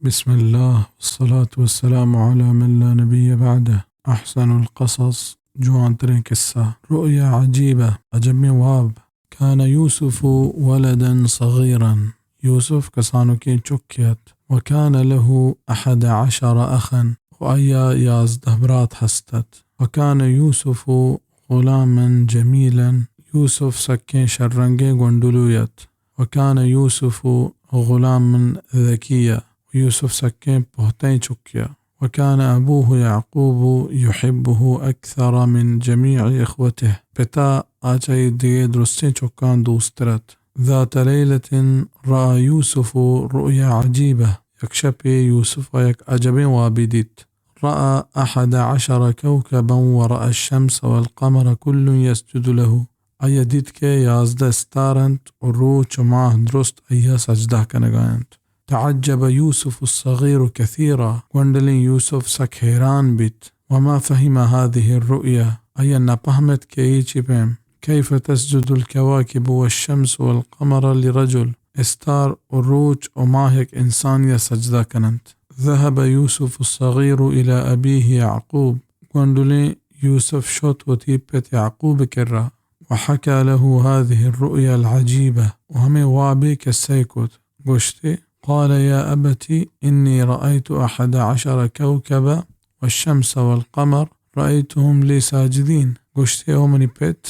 بسم الله والصلاة والسلام على من لا نبي بعده. أحسن القصص جوان ترين قصة رؤيا عجيبة عجبني واب. كان يوسف ولدا صغيرا. يوسف كسانو كين شكيت وكان له 11 أخا وأيا يازده برات حستت. وكان يوسف غلاما جميلا. يوسف سكين شرنجي غندلويت. وكان يوسف غلاما ذكيا. يوسف سكين بهتين شكيا. وكان أبوه يعقوب يحبه أكثر من جميع إخوته. بتا آجاي دي درستين شكان دوسترت. ذات ليلة رأى يوسف رؤيا عجيبة. يكشبي يوسف ويك أجبين وابدت. رأى 11 كوكبا ورأى الشمس والقمر كل يسجد له. أيديتك يازد ستارنت وروش معه درست أيها سجده كنغانت. تعجب يوسف الصغير كثيرا. وندلين يوسف سكهيران بيت وما فهم هذه الرؤيا. أي نفهمت كيجي بهم. كيف تسجد الكواكب والشمس والقمر لرجل استار وروج وماهك إنسان يسجد كننت. ذهب يوسف الصغير إلى أبيه يعقوب. وندلين يوسف شوت وتيبت يعقوب كرة وحكى له هذه الرؤيا العجيبة وهم وابي كالسيكوت. قشتي قال يا أبتي إني رأيت 11 كوكبا والشمس والقمر رأيتهم لي ساجدين. قشتي ومني بيت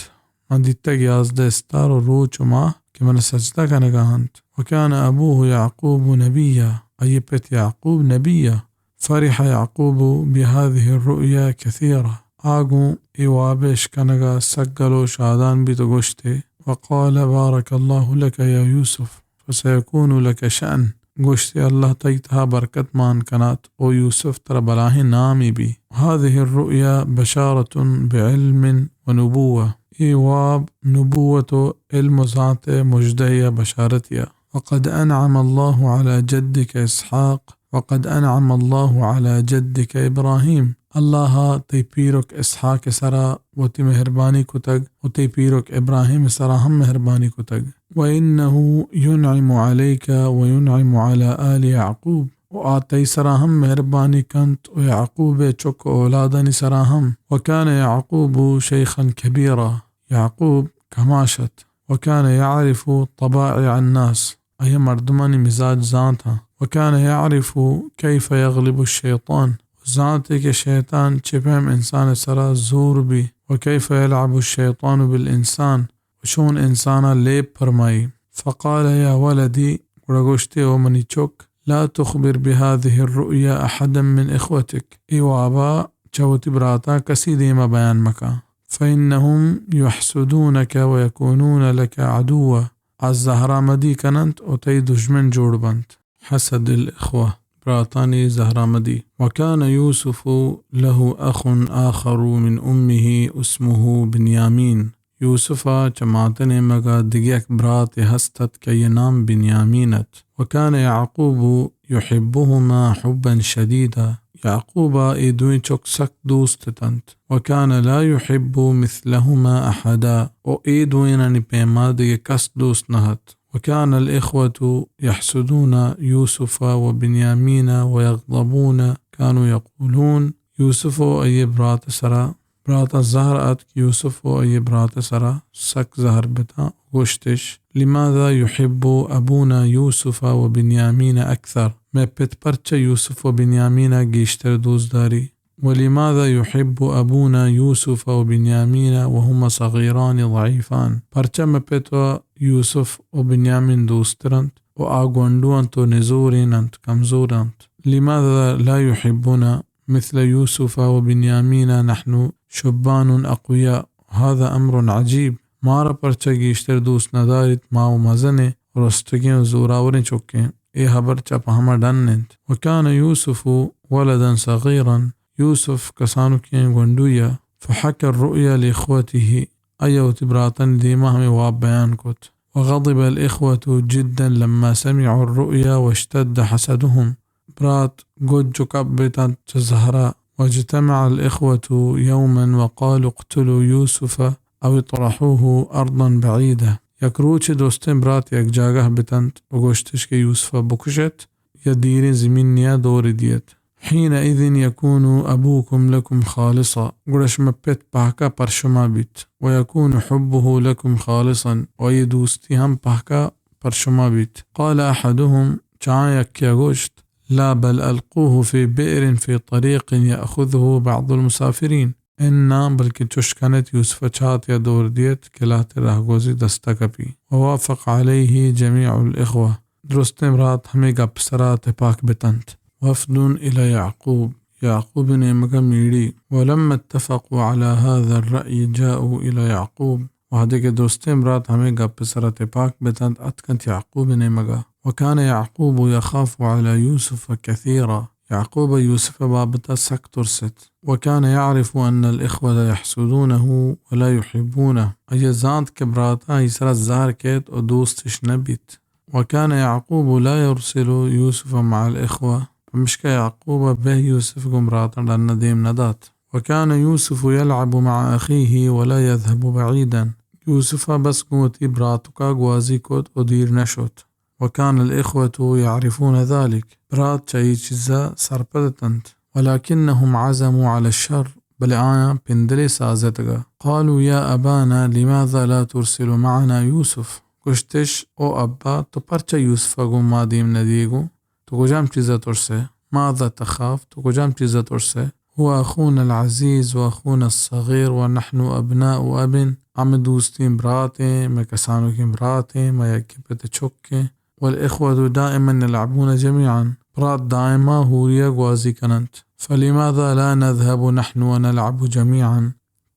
عندي تجاز دستار الروج وما كما سجدة كنغانت. وكان أبوه يعقوب نبيا. أي بيت يعقوب نبيا. فرح يعقوب بهذه الرؤيا كثيرة. آقو إيوابش كنغا سقلو شادان بتغشتي. وقال بارك الله لك يا يوسف فسيكون لك شأن. قشتي الله تيتها بركت مان كانت او يوسف ترى بلاه نامي بي. هذه الرؤيا بشارة بعلم ونبوة. إيواب نبوة علم ذات مجدية بشارتيا. وقد أنعم الله على جدك إسحاق وقد أنعم الله على جدك إبراهيم. الله تيبيرك إسحاق سرا وتي مهرباني كتگ وتي بيرك إبراهيم سرا هم مهرباني كتگ. وإنه ينعم عليك وينعم على آل يعقوب. وآتي سراهم مهرباني كنت ويعقوب چك أولادني سراهم. وكان يعقوب شيخا كبيرا. يعقوب كماشت. وكان يعرف طبائع الناس. أي مردماني مزاج ذاتها. وكان يعرف كيف يغلب الشيطان. ذاتك الشيطان چبهم إنسان سرا زور بي. وكيف يلعب الشيطان بالإنسان وشون إنسانا ليب فرماي. فقال يا ولدي ورغشتي ومني چوك لا تخبر بهذه الرؤيا أحدا من إخوتك. إيوابا چوتي براتا كسي ديما بيان مكا فإنهم يحسدونك ويكونون لك عدوا. الزهرا مدي كننت وتي دجمن جوڑ بنت. حسد الإخوة براتاني زهرا مدي. وكان يوسف له أخ آخر من أمه اسمه بنيامين. يوسفا جماعتني مغا دقيق برات هستت كي ينام بنيامينت. وكان يعقوب يحبهما حبا شديدا. يعقوب إيدوين چوك سك دوستتنت. وكان لا يحب مثلهما أحدا وإيدوين نبيما دي كس دوست نهت. وكان الإخوة يحسدون يوسف وبنيامين ويغضبون. كانوا يقولون يوسف أي برات سرا برات الزهر أتك يوسف أي برات سرا سك زهر بتا وشتش لماذا يحب أبونا يوسف وبنيامين أكثر. ما بتبرچ يوسف وبنيامين جيشتر دوزداري. ولماذا يحب أبونا يوسف وبنيامين وهما صغيران ضعيفان. برچ ما بتوا يوسف وبنيامين دوسترنت وآغوندوان تو نزوريننت كمزورنت. لماذا لا يحبنا مثل يوسف وبنيامين نحن شبان أقوياء. هذا أمر عجيب. مارا برچ گیشتر دوست ندارید ما و مزنه رستگین و زوراورین چوکین. إيه برچ پهما دننت. وكان يوسف ولدا صغيرا. يوسف كسانو كين غندويا. فحكى الرؤيا لإخوته. أيو تبراتن ديمهم واب بيان كت. وغضب الإخوة جدا لما سمعوا الرؤيا واشتد حسدهم. برات قد كبتا تزهرا. واجتمع الإخوة يوما وقالوا اقتلوا يوسف أو اطرحوه أرضا بعيدة. يكروچ دوستين برات يك جاگه بتنت وگوشتش که يوسف بکشت يدير زمينيا دور ديت. حينئذ يكون أبوكم لكم خالصا قرش مبت بحكا برشما بيت، ويكون حبه لكم خالصا ويدوستهم بحكا برشما بيت. قال أحدهم چايك يا غشت لا بل ألقوه في بئر في طريق يأخذه بعض المسافرين. إن بلكي تشكنت يوسف چات يا دور ديت كلات رهگوزي دستكبي. ووافق عليه جميع الإخوة. درست مرات همي قبسرات باك بتنت. وفد إلى يعقوب، يعقوب نيمك ميري. ولما اتفقوا على هذا الرأي جاءوا إلى يعقوب. وهذيك دوستي مرات همي قبسرات باك بتنت أتكنت يعقوب نيمك. وكان يعقوب يخاف على يوسف كثيرا. يعقوب يوسف بابتا سكتر ست. وكان يعرف أن الإخوة يحسدونه ولا يحبونه. أي زانت كبراتا يسرى الزهر كيت ودوستش نبيت. وكان يعقوب لا يرسل يوسف مع الإخوة، فمشك يعقوب به يوسف قمراتا لأن ديم ندات. وكان يوسف يلعب مع أخيه ولا يذهب بعيدا. يوسف بس قوتي براتك قوازي كوت ودير نشوت. وكان الإخوة يعرفون ذلك. برات شيء جزا سربدتنت، ولكنهم عزموا على الشر. بل آية بندلي سازتك. قالوا يا أبانا لماذا لا ترسل معنا يوسف؟ كشتش او أبا تو پرچه يوسف قو ما ديم نديگو؟ تو کجام چیزا ترسه؟ ماذا تخاف؟ تو کجام چیزا ترسه؟ هو أخونا العزيز وأخونا الصغير ونحن أبناء أب. عم دوستين براتي ما كسانو كين براتي ما يكبت تشوكي. والإخوة دائما يلعبون جميعا. برات دائما هوريا قوازي كننت. فلماذا لا نذهب نحن ونلعب جميعا؟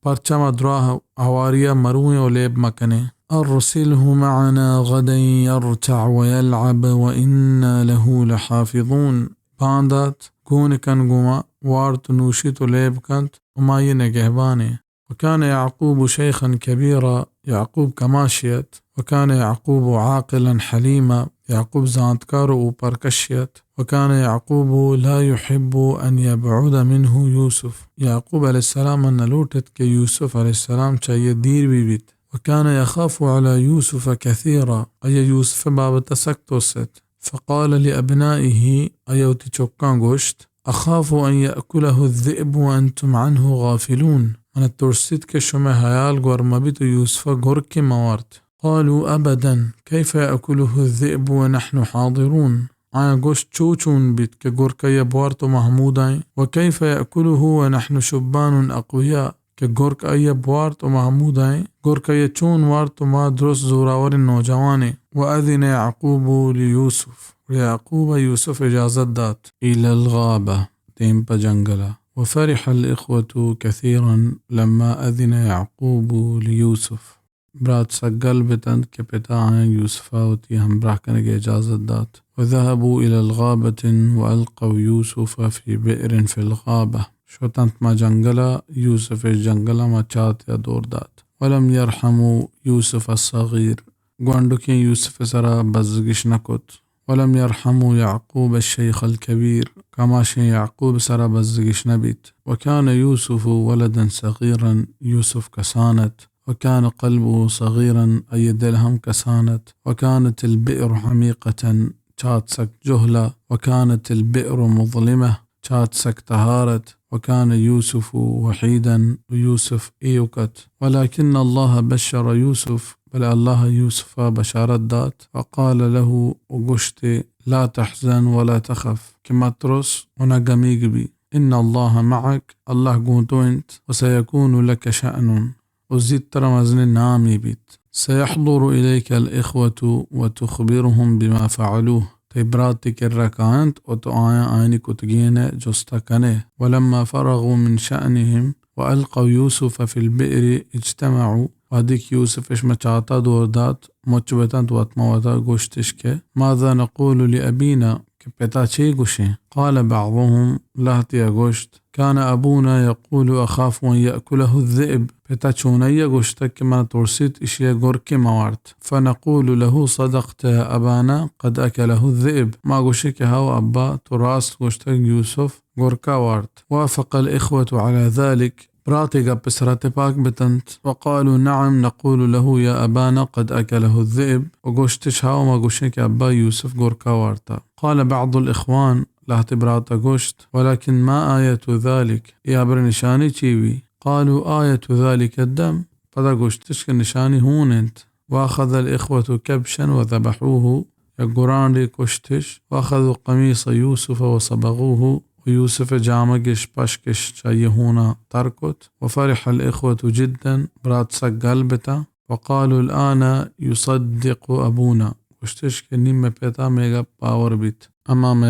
پرچه مدراه عواريا مروي وليب مكنه. أرسله معنا غدا يرتع ويلعب وإنا له لحافظون. باندات كون كان قوما وارت نوشيت ليب كانت وما ينقهباني. وكان يعقوب شيخا كبيرا. يعقوب كماشيت. وكان يعقوب عاقلا حليما. يعقوب زانتكار وبركشيت. وكان يعقوب لا يحب أن يبعد منه يوسف. يعقوب عليه السلام أن لوتت كيوسف عليه السلام شاي دير بيبيت. وكان يخاف على يوسف كثيرا. أي يوسف باب تسكتو ست. فقال لأبنائه أيوتي چوكان غشت أخاف أن يأكله الذئب وأنتم عنه غافلون. من الترسيد كشما هيال غورمبيت يوسف غورك موارت. قالوا أبدا كيف يأكله الذئب ونحن حاضرون. آيا غشت چوچون بيت كغورك يبوارت محمودين. وكيف يأكله ونحن شبان أقوياء. كغورك أي بوارت ومحمودين. غورك يچون وارت ما درس زوراور النوجواني. وأذن يعقوب ليوسف. ويعقوب يوسف إجازت دات إلى الغابة تيم بجنجلة. وفرح الإخوة كثيرا لما أذن يعقوب ليوسف. برات سجل بتند كبتاعن يوسف وتي هم براكنك إجازت دات. وذهبوا إلى الغابة وألقوا يوسف في بئر في الغابة. شو تنت ما جنجلة يوسف الجنجلة ما چات يا دور دات. ولم يرحموا يوسف الصغير. قواندوكين يوسف سرا بزقش نكت. ولم يرحموا يعقوب الشيخ الكبير. كماشين يعقوب سرا بزقش نبيت. وكان يوسف ولدا صغيرا. يوسف كسانت. وكان قلبه صغيرا أي دلهم كسانت. وكانت البئر عميقة شاتسك جهلة. وكانت البئر مظلمة شاتسك طهارت. وكان يوسف وحيدا ويوسف إيوكت. ولكن الله بشر يوسف. بل الله يوسف بشارت دات. وقال له وقشت لا تحزن ولا تخف. كما ترس ونقميق بي. إن الله معك. الله قوتو انت. وسيكون لك شأن. وزيد ترمزن نامي بيت. سيحضر إليك الإخوة وتخبرهم بما فعلوه. تبراتك الركانت وتعايا عينك وتجينة جستكنه. ولما فرغوا من شأنهم وألقوا يوسف في البئر اجتمعوا. وهديك يوسف إش مچاتا دوردات مچبتان واتمواتا گوشتشك ماذا نقول لأبينا كبتا چه گوشي. قال بعضهم لهتي گوشت كان أبونا يقول أخاف أن يأكله الذئب. بتا چوني گوشتك من ترسيت إشيا غورك موارت. فنقول له صدقت يا أبانا قد أكله الذئب. ما گوشك هاو أبا تراس گوشتك يوسف غوركا وارت. وافق الإخوة على ذلك. براتي بسرات باك بتنت وقالوا نعم نقول له يا أبانا قد أكله الذئب وقشتش هاو ما قشنك أبا يوسف قركا وارتا. قال بعض الإخوان لهت براتا قشت ولكن ما آية ذلك يا برنشاني تشيوي. قالوا آية ذلك الدم فدا قشتش كنشاني هون انت. وأخذ الإخوة كبشا وذبحوه يقران لي كشتش وأخذوا قميص يوسف وصبغوه ويوسف جامقش بشكش شايهونا تركت. وفرح الإخوة جدا برات سقلبتا وقالوا الآن يصدق أبونا وشتش كنيم بيتا ميغا باور بيت أمام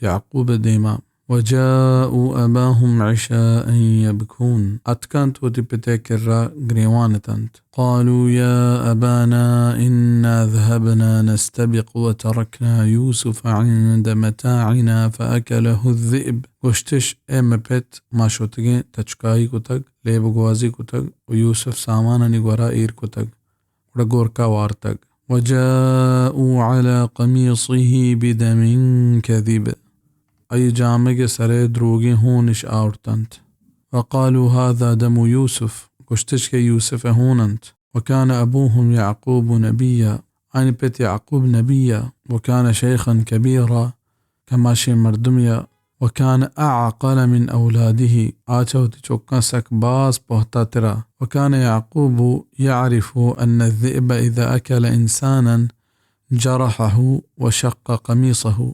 يعقوب ديما. وجاءوا أباهم عشاء يبكون أتكنت وتبتك قريوانتنت. قالوا يا أبانا إنا ذهبنا نستبق وتركنا يوسف عند متاعنا فأكله الذئب. وشتش بيت ما شوتگين تشكاي كتگ ليبغوازي كتگ ويوسف سامانا نغورا إير كتگ ودغوركا وارتگ. وجاءوا على قميصه بدم كذب أي جامق سري دروغي هونش آورتنت. وقالوا هذا دم يوسف كشتشك يوسف هوننت. وكان أبوهم يعقوب نبيا أين بيت يعقوب نبيا وكان شيخا كبيرا كماشي مردميا وكان أعقل من أولاده آتوتي چوكا سكباس بوهتاترا. وكان يعقوب يعرف أن الذئب إذا أكل إنسانا جرحه وشق قميصه.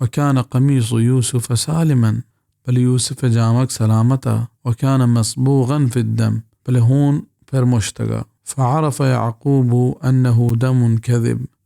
وكان قميص يوسف سالما بل يوسف جامك سلامتا وكان مصبوغا في الدم بل هون پر مشتغا. فعرف يعقوب أنه دم كذب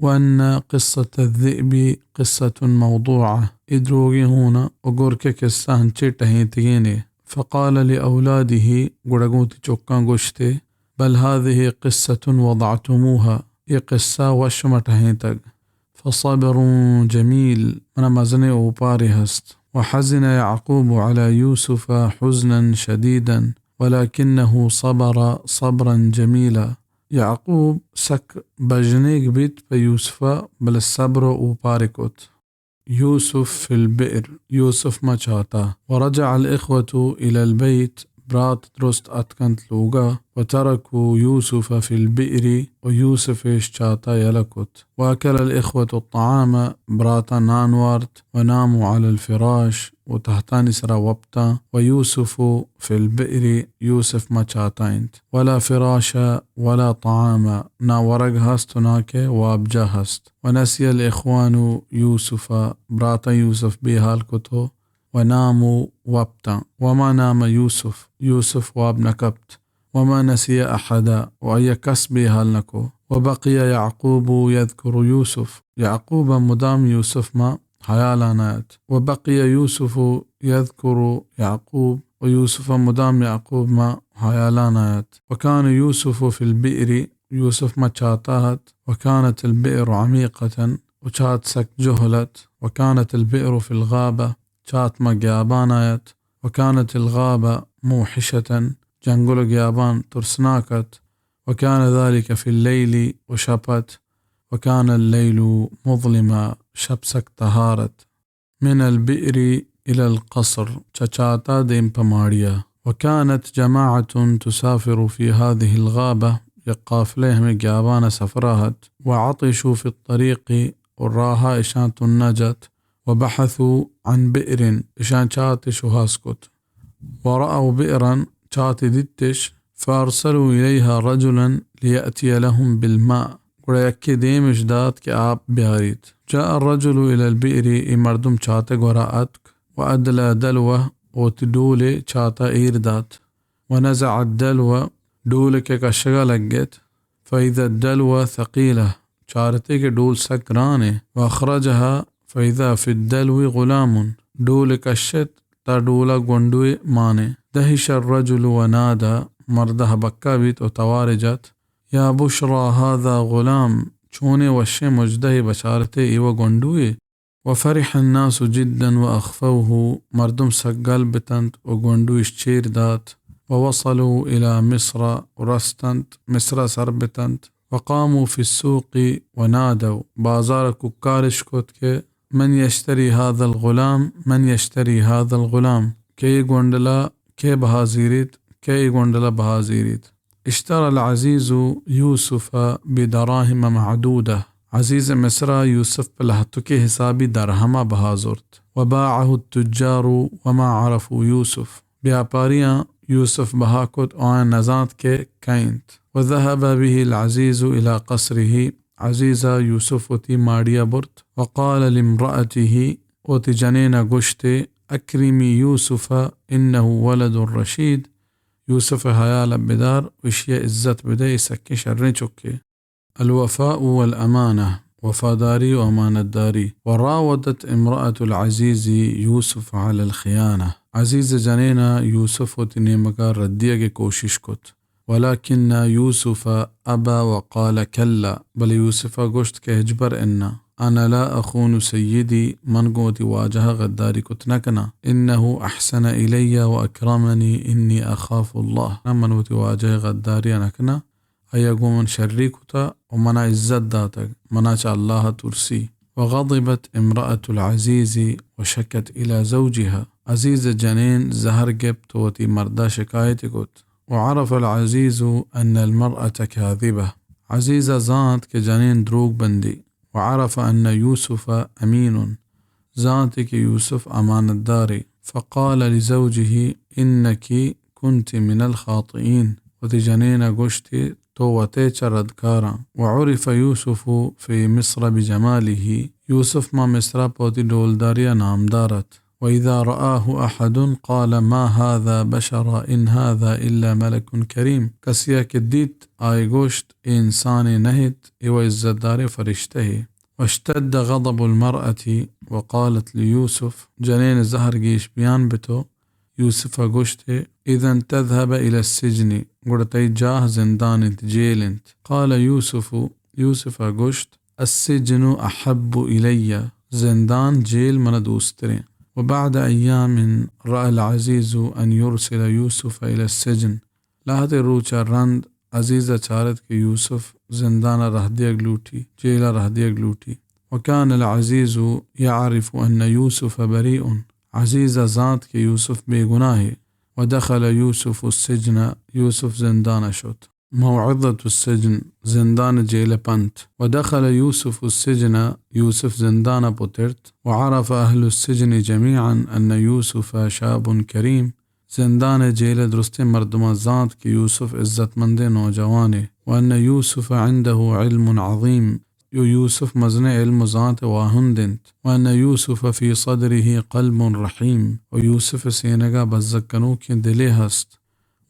وأن قصة الذئب قصة موضوعة إدروغي هنا وقرك كسان چه تهيني. فقال لأولاده قرقوتي چوكان قشتي بل هذه قصة وضعتموها إي قصة وشمتهيتك. فصبر جميل من مزني وباري هست. وحزن يعقوب على يوسف حزنا شديدا ولكنه صبر صبرا جميلا. يعقوب سك بجنيك بيت بيوسف بل الصبر وباركوت. يوسف في البئر يوسف ما شاتا. ورجع الإخوة إلى البيت برات درست أتكنت لوغا وتركوا يوسف في البئر ويوسف شاتا يلكت. وأكل الإخوة الطعام براتا نانوارت وناموا على الفراش وتحتاني سرا وبتا. ويوسف في البئر يوسف ما شاتاينت ولا فراش ولا طعام نا ورق هست ناك وابجا هست. ونسي الإخوان يوسف براتا يوسف بيهال كتو وناموا وابتا. وما نام يوسف واب نكبت وما نسي أحدا وأي كسبي هالنكو. وبقي يعقوب يذكر يوسف يعقوب مدام يوسف ما حيالانات. وبقي يوسف يذكر يعقوب ويوسف مدام يعقوب ما حيالانات. وكان يوسف في البئر يوسف ما شاتات. وكانت البئر عميقة وشات سك جهلت. وكانت البئر في الغابة شات ما جيابانات. وكانت الغابة موحشة جنگل جيابان ترسناكت. وكان ذلك في الليل وشبت. وكان الليل مظلما شبسك طهارت. من البئر إلى القصر شاتا ديم بماريا. وكانت جماعة تسافر في هذه الغابة يقافلهم جيابان سفراهت. وعطشوا في الطريق وراها إشانت النجت. وبحثوا عن بئر إشان شاتش وهاسكت. ورأوا بئرا شات دتش فأرسلوا إليها رجلا ليأتي لهم بالماء وريكي ديمش دات كآب بياريت. جاء الرجل إلى البئر إمردم شاتك وراءتك وأدلى دلوة وتدولي شاتا إيردات. ونزع الدلوة دولك كشغل لقيت فإذا الدلوة ثقيلة شارتك دول سكراني. وأخرجها فإذا في الدلو غلام دولك الشت تدولا قندوي ماني. دهش الرجل ونادى مرده بكابيت وتوارجت يا بشرى هذا غلام شوني وشي مجده بشارتي إيوه قندوي. وفرح الناس جدا وأخفوه مردم سقل بتنت وقندوي شير دات. ووصلوا إلى مصر ورستنت مصر سربتنت. فقاموا في السوق ونادوا بازار كوكارش كوتك من يشتري هذا الغلام من يشتري هذا الغلام كي غوندلا كي بهازيريت كي غوندلا بهازيريت. اشترى العزيز يوسف بدراهم معدودة. عزيز مصر يوسف بلهتك حسابي درهما بهازورت. وباعه التجار وما عرفوا يوسف. بياباريا يوسف بهاكت آن نزات كي كاينت. وذهب به العزيز إلى قصره. عزيز يوسف وتي ماريا برت. وقال لامرأته وتي جنين قشت أكرمي يوسف إنه ولد رشيد. يوسف هيال بدار وشي عزت بدي سكي شرين شكي. الوفاء والأمانة وفاداري وأمانة داري. وراودت امرأة العزيز يوسف على الخيانة. عزيز جنينا يوسف وتنيمكا رديك كوشش كت. ولكن يوسف أبى وقال كلا. بل يوسف قشت كهجبر إنا أنا لا أخون سيدي من قوت واجه غداري كتنكنا إنه أحسن إلي وأكرمني إني أخاف الله. من وتواجه غداري نكنا أيقو من شريكتا ومنا عزت داتك مناش الله ترسي. وغضبت امرأة العزيز وشكت إلى زوجها. عزيز جنين زهر جبت وتي مردا شكايتكت. وعرف العزيز أن المرأة كاذبة. عزيز زانت كجنين دروغ بندي. وعرف أن يوسف أمين زانتك يوسف أمان الداري. فقال لزوجه إنك كنت من الخاطئين وتجنين قشتي توتي ردكارا. وعرف يوسف في مصر بجماله. يوسف ما مصر بوتي دولداريا نام دارت. وإذا رآه أحد قال ما هذا بشر إن هذا إلا ملك كريم. كسيا كديت آي قشت إنساني نهت إيو الزدار فرشته. واشتد غضب المرأة وقالت ليوسف جنين زهر جيش بيان بتو يوسف قشت إذن تذهب إلى السجن قرتي جاه زندان جيلنت. قال يوسف قشت السجن أحب إلي زندان جيل من دوسترين. وبعد أيام رأى العزيز أن يرسل يوسف إلى السجن. لا روچا رند عزيزة چارت كي يوسف زندان رهديق لوتي جيل رهديق لوتي. وكان العزيز يعرف أن يوسف بريء. عزيزة ذات كي يوسف بيغناه. ودخل يوسف السجن يوسف زندان شوت. موعظة السجن زندان جيل بنت. ودخل يوسف السجن يوسف زندان بوترت. وعرف أهل السجن جميعا أن يوسف شاب كريم. زندان جيل درستي مردم ذات كي يوسف عزت مند نوجواني. وأن يوسف عنده علم عظيم. يوسف مزن علم ذات واهندنت. وأن يوسف في صدره قلب رحيم. ويوسف سينغا بزكنوك دليهست.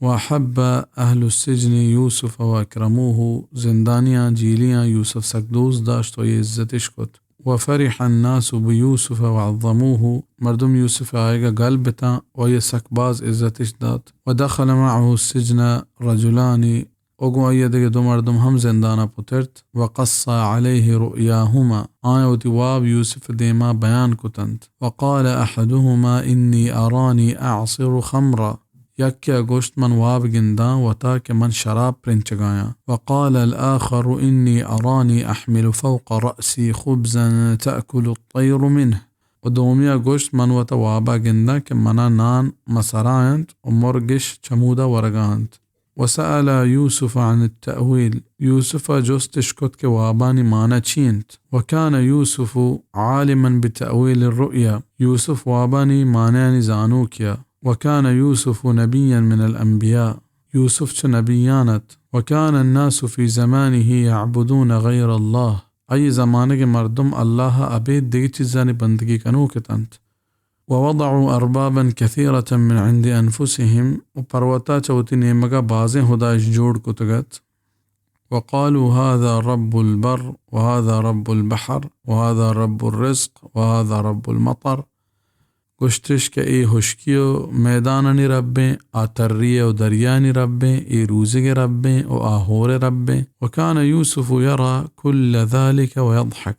وأحب أهل السجن يوسف وأكرموه. زندانيا جيليا يوسف سكدوز داشت ويزتش كت. وفرح الناس بيوسف وعظموه. مردم يوسف آيغا قلبتا ويسكباز إزتش دات. ودخل معه السجن رجلان. وقو أيدك دو مردم هم زندانا بوترت. وقص عليه رؤياهما آيو تواب يوسف ديما بيان كتنت. وقال أحدهما إني أراني أعصر خمرا. يكي قشت من واب جندان وتاك من شراب برنشغايا. وقال الآخر إني أراني أحمل فوق رأسي خبزا تأكل الطير منه. ودوميا قشت من وتوابا جندان كمنا نان مسراينت ومرقش چمودا ورقانت. وسأل يوسف عن التأويل. يوسف جستش كت كواباني مانا چينت. وكان يوسف عالما بتأويل الرؤيا. يوسف واباني ماناني زانوكيا. وكان يوسف نبيا من الأنبياء. يوسف نبيانت. وكان الناس في زمانه يعبدون غير الله. أي زمانك مردم الله أبيد دي چیزانی بندگی کنوکت أنت. ووضعوا أربابا كثيرة من عند أنفسهم. وپرواتا چوتی نیمگا بازیں خدایش جوڑ کتگت. وقالوا هذا رب البر وهذا رب البحر وهذا رب الرزق وهذا رب المطر. گشتش که ای هشکیو میدانانی ربه آتریه و دریانی ربه ای روزگ ربه و آهور ربه. وكان يوسف يرى كل ذلك ويضحك.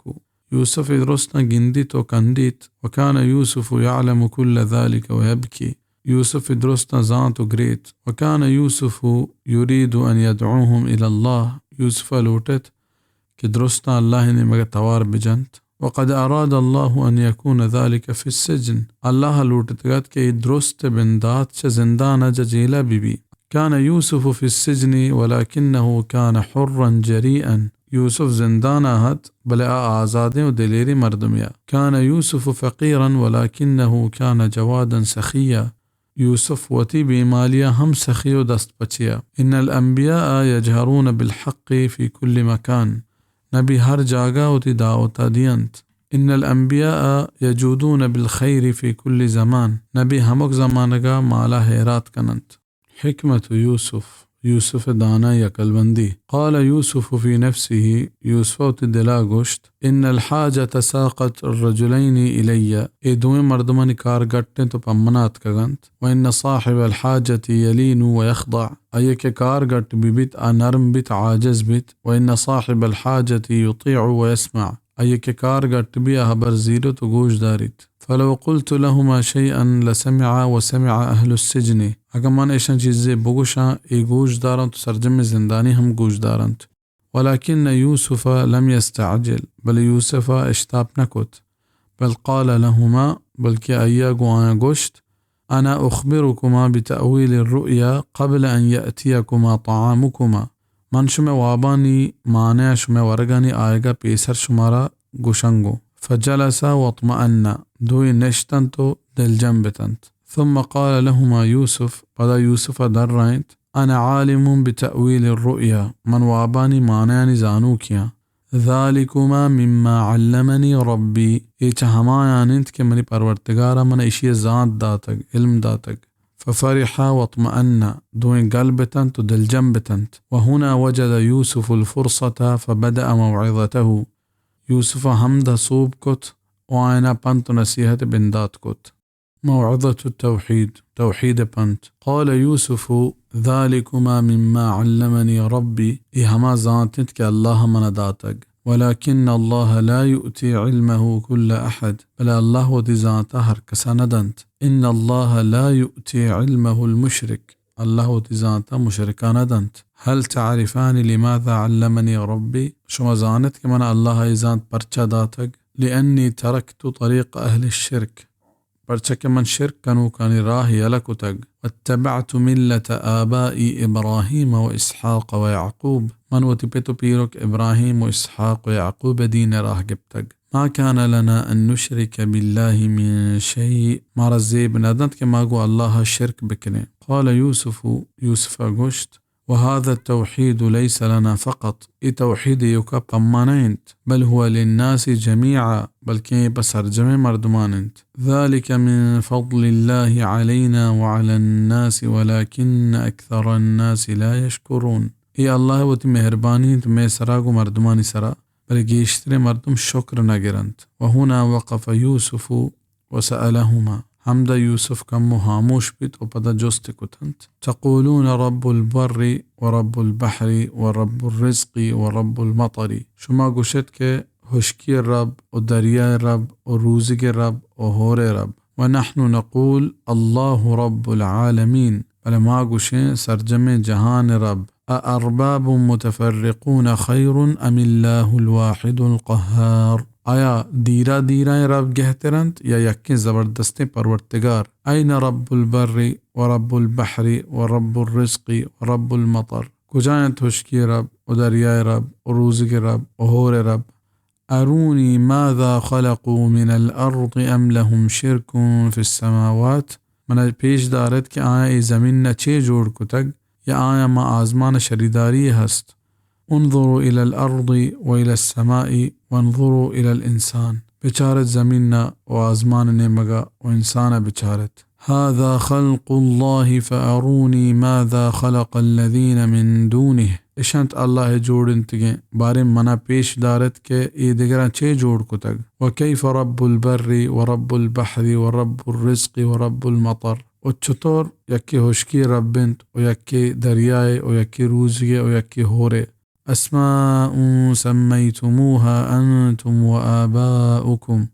يوسف درستنا جنديت وكنديت. وكان يوسف يعلم كل ذلك ويبكي. يوسف درستنا زانت وقريت. وكان يوسف يريد أن يدعوهم إلى الله. يوسف لوتت كدرستا الله نمغ توار بجنت وقد أراد الله أن يكون ذلك في السجن الله لوتتغت كي درست بندات زندان جزيلة ببي كان يوسف في السجن ولكنه كان حرا جريئا يوسف زندانا هت بلا آزاد ودليري مردميا كان يوسف فقيرا ولكنه كان جوادا سخيا يوسف وتي بماليا هم سخيو دست بچيا إن الأنبياء يجهرون بالحق في كل مكان نبي هر جاغا وتي داوتا ديانت إن الأنبياء يجودون بالخير في كل زمان نبي همك زمانغا مالا هيرات كننت حكمة يوسف دانا يكلبندي قال يوسف في نفسه يوسف تدلاغشت إن الحاجة ساقت الرجلين إلي إدوي مردمان كارغتن تو پمنات كغنت وإن صاحب الحاجة يلين ويخضع أيك كارغت ببت أنرم بت عاجز بت وإن صاحب الحاجة يطيع ويسمع أيك كارغت بيها برزيرو تغوش داريت فلو قلت لهما شيئا لسمع وسمع أهل السجن اگر من ایشان چیزیں بگوشاں ای گوش دارن تو سرجم زندانی هم گوش دارند ولكن يوسف لم يستعجل بل يوسف اشتاب نكت بل قال لهما بلكي أياغو آيا گوشت أنا أخبركما بتأويل الرؤيا قبل أن يأتيكما طعامكما من شما واباني معنی شما ورگانی آيغا پیسر شمارا گوشنگو فجلس واطمأن دوي نشتنتو دل جنبتنت ثم قال لهما يوسف بدا يوسف درّينت أنا عالم بتأويل الرؤيا من واباني معنى زانوكيا ذلكما مما علمني ربي إيچ همايا ننت كي مني پرورتگارا من إشي ذات داتك علم داتك ففرحا واطمأن دوين قلبتنت ودل جنبتنت وهنا وجد يوسف الفرصة فبدأ موعظته يوسف حمد صوب كت وآينا پنت نصيحة بندات كت موعظة التوحيد توحيد بنت قال يوسف ذلكما مما علمني ربي إهما زانتت كالله من داتك ولكن الله لا يؤتي علمه كل أحد بل الله ودزانته هر كسندنت إن الله لا يؤتي علمه المشرك الله ودزانته مشركان دنت هل تعرفان لماذا علمني ربي شما زانت كمن الله إزانت برچا داتك لأني تركت طريق أهل الشرك برچك من شرك كان راهي لكتك واتبعت ملة آبائي إبراهيم وإسحاق ويعقوب من وتبتو بيرك إبراهيم وإسحاق ويعقوب دين راه جبتك ما كان لنا أن نشرك بالله من شيء ما رزيب ندنت كما قو الله الشرك بكني قال يوسف قشت وهذا التوحيد ليس لنا فقط توحيد يكا قمانينت بل هو للناس جميعا بل كي بسر جميع مردماننت ذلك من فضل الله علينا وعلى الناس ولكن أكثر الناس لا يشكرون الله وتي مهرباني تمي سراغو مردماني سرا بل جيشتري مردم شكر نگرنت وهنا وقف يوسف وسألهما حمد يوسف كم مهاموش بيت وبدا جوست كتنت تقولون رب البر ورب البحر ورب الرزق ورب المطر شما قشت كي هشكي الرب ودريا الرب وروزق الرب وهور الرب ونحن نقول الله رب العالمين فلما قشين سرجم جهان رب أأرباب متفرقون خير أم الله الواحد القهار آیا دیرا رب گهترند یا یکی زبردست پروردگار این رب البر و رب البحر و رب الرزق و رب المطر کجایند خشکی رب و دریای رب و روزق رب و هور رب ارونی ماذا خلقوا من الارض ام لهم شرك في السماوات من پیش دارد که آیا ای زمین نه چه جوڑ کتگ یا آیا ما آزمان شریداری هست انظروا إلى الأرض وإلى السماء وانظروا إلى الإنسان بچارت زميننا وآزمان نمغا وإنسان بچارت هذا خلق الله فأروني ماذا خلق الذين من دونه اشانت الله جوڑن تگیں بارے منا پیش دارت کے ای دگران چے جوڑ کتگ وكيف رب البر ورب البحر ورب الرزق ورب المطر وچطور یکی ہوشکی ربنت ويكي دریائے ويكي روزگے ويكي ہورے أسماء سميتموها أنتم وآباؤكم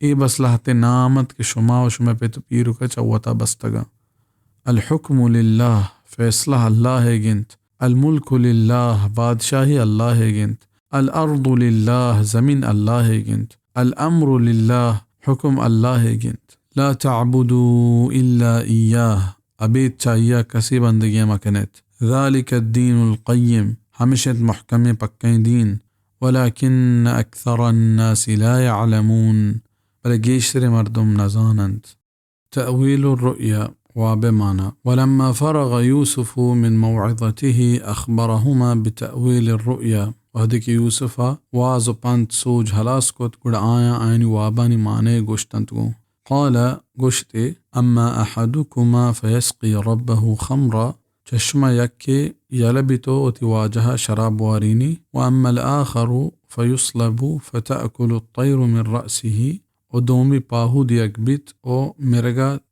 إي بس لحت نامت كي شما وشما بيتو بيرو كا چوتا بستگا الحكم لله فيصلح الله جنت الملك لله بادشاهی الله گند، الارض لله زمین الله گند، الامر لله حکم الله گند، لا تعبدوا الا اياه ابید چاہیہ کسی بندگی مکنت، ذلك الدين القيم ہمشت محکم پکیں دین، ولكن اکثر الناس لا يعلمون بل گیشتر مردم نزانند. تأويل الرؤيا وبمعنى ولما فرغ يوسف من موعظته أخبرهما بتأويل الرؤيا وهدك يوسف وازو پانت سوج هلاس كت قد آيني واباني معنى قشتنتو. قال قشتي أما أحدكما فيسقي ربه خمرا چشما يكي يلبتو وتواجه شراب واريني، وأما الآخر فيصلب فتأكل الطير من رأسه ودومی پاهود یک بیت و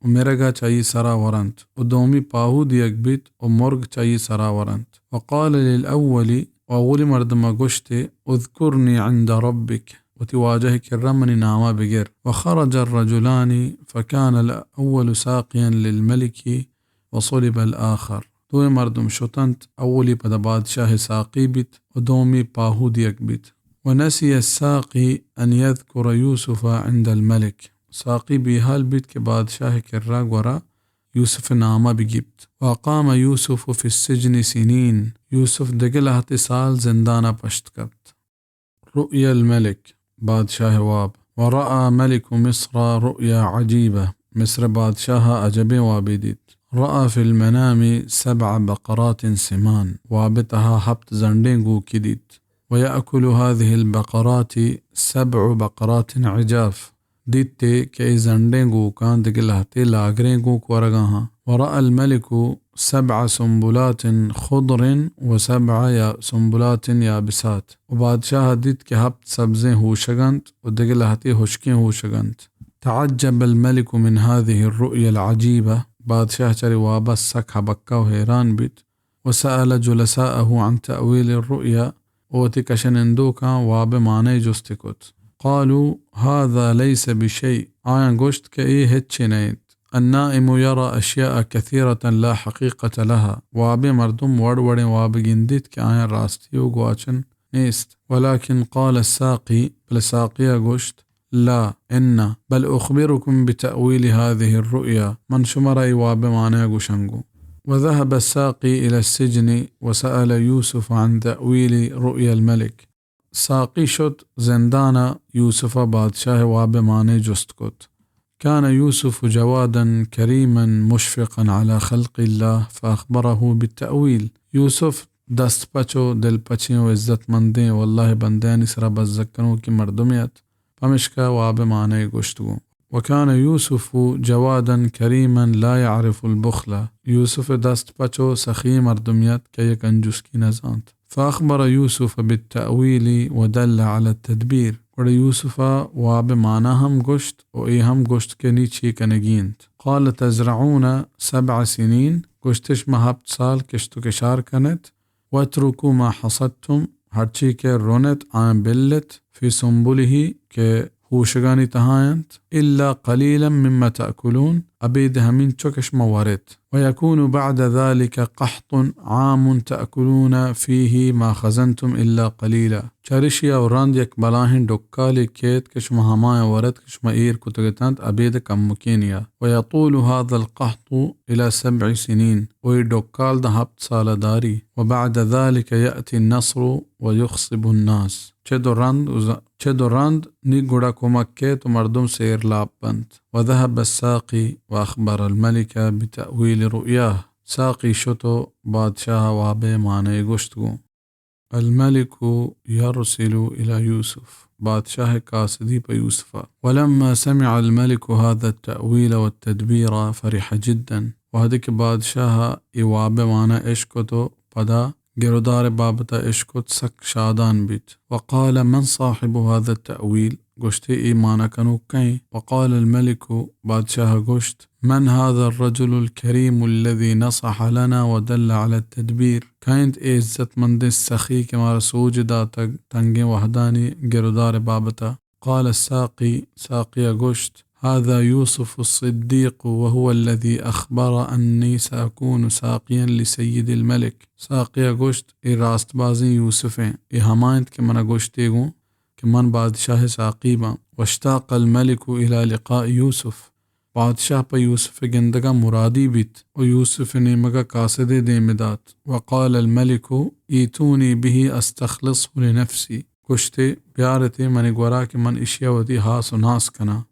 مرگا چایی سرا ورند ودومی پاهود یک بیت و مرگ چایی سرا ورند. وقال للأول وأول مردم قشت اذكرني عند ربك وتواجه كرمني ناما بجر. وخرج الرجلان فكان الأول ساقيا للملك وصلب الآخر. دو مردم شتند أولي بدا بادشاه ساقي بیت و دومی پاهود یک بیت. ونسي الساقي أن يذكر يوسف عند الملك. ساقي بحال بيت کے بادشاہ کرا گورا يوسف نامہ بگیبت. وقام يوسف في السجن سنين. يوسف دگلہت سال زندانہ پشت کرت. رؤيا الملك بادشاہ واب. ورأى ملك مصر رؤيا عجيبة. مصر بادشاہ عجب وابديت. رأى في المنام 7 بقرات سمان. وابتها حبت زندين گو کدیت. ويأكل هذه البقرات 7 بقرات عجاف. ديتي كي زندين كان دقلهتي لاغرين كورغاها. ورأى الملك 7 سنبلات خضر و7 سنبلات يابسات. وبادشاه ديت كي هبت سبزين هو شغنت ودقلهتي هشكين هو شغنت. تعجب الملك من هذه الرؤيا العجيبة. بادشاه چري وابس سك حبكا وهيران بيت. وسأل جلساءه عن تأويل الرؤيا اوتی کشنندو کا واب معنی جستکت. قالوا هذا ليس بشيء. آيان گوشت که ای هچی نید. النائم يرى أشياء كثيرة لا حقيقة لها. واب مردم ورد واب گندید که آيان راستی و گواچن نیست. ولكن قال الساقي بل ساقيا گوشت لا إن بل أخبركم بتأويل هذه الرؤيا. من شمر واب معنی گوشنگو. وذهب الساقي إلى السجن وسأل يوسف عن تأويل رؤيا الملك. ساقي شد زندانا يوسف بادشاه واب معنی جست كت. كان يوسف جوادا كريما مشفقا على خلق الله فأخبره بالتأويل. يوسف دست پچو دل پچیں و عزت مندیں والله بندیانی سرا بزکنوں کی مردمیت پمشکا واب معنی گشتگو. وكان يوسف جوادا كريما لا يعرف البخل. يوسف دست پچو سخي مردميت كي کنجوس کی نزانت. فأخبر يوسف بالتأويل ودل على التدبير. يوسف واب معناهم قشت وإيهم قشت كنيتشي كنجينت. قال تزرعون 7 سنين. قشتش مهبت سال كشتو كشار كانت. واتركوا ما حصدتم هرچی که رونت آن بلت في سنبله که هوشگانی تهاينت إلا قليلا مما تأكلون أبيد همين چوكش موارد. ويكون بعد ذلك قحط عام تأكلون فيه ما خزنتم إلا قليلا. چارشيا وراند يك بلاهن دكالي كيت كش مهمايا ورد كش مئير كتغتانت أبيد كم مكينيا. ويطول هذا القحط إلى 7 سنين. ويدكال دهبت سالداري. وبعد ذلك يأتي النصر ويخصب الناس. چه دورند نی گوڑا کمکے تو مردم سے ارلاب بند. وذهب الساقي وأخبر الملك بتأويل رؤياه. ساقي شتو بادشاه وابه معنی گشتگو. الملك يرسل إلى يوسف. بادشاه قاصدي بيوسف. ولما سمع الملك هذا التأويل والتدبير فرح جدا. وهدك بادشاه وابه معنی اشکتو پدا گرودار بابتا اشكت سك شادان بيت. وقال من صاحب هذا التأويل. قشت إيمانا كانوا كي. وقال الملك بادشاه قشت من هذا الرجل الكريم الذي نصح لنا ودل على التدبير. كانت إزت من دي السخي كما رسوج دا تنگي وحداني گرودار بابتا. قال الساقي قشت هذا يوسف الصديق وهو الذي أخبر أني سأكون ساقيا لسيد الملك. ساقيا گوشت ای راست بازی یوسف ہیں، ای ہمائند کہ منا گوشتے گوں کہ من بادشاہ ساقیبا. واشتاق الملك إلى لقاء يوسف. بادشاہ پا یوسف گندگا مرادی بیت و یوسف نے مگا قاصد دیمدات. وقال الملك ایتونی به استخلصه لنفسی. گوشتے بیارتے من گورا کہ من اشیا ودی ہاس و ناس کنا.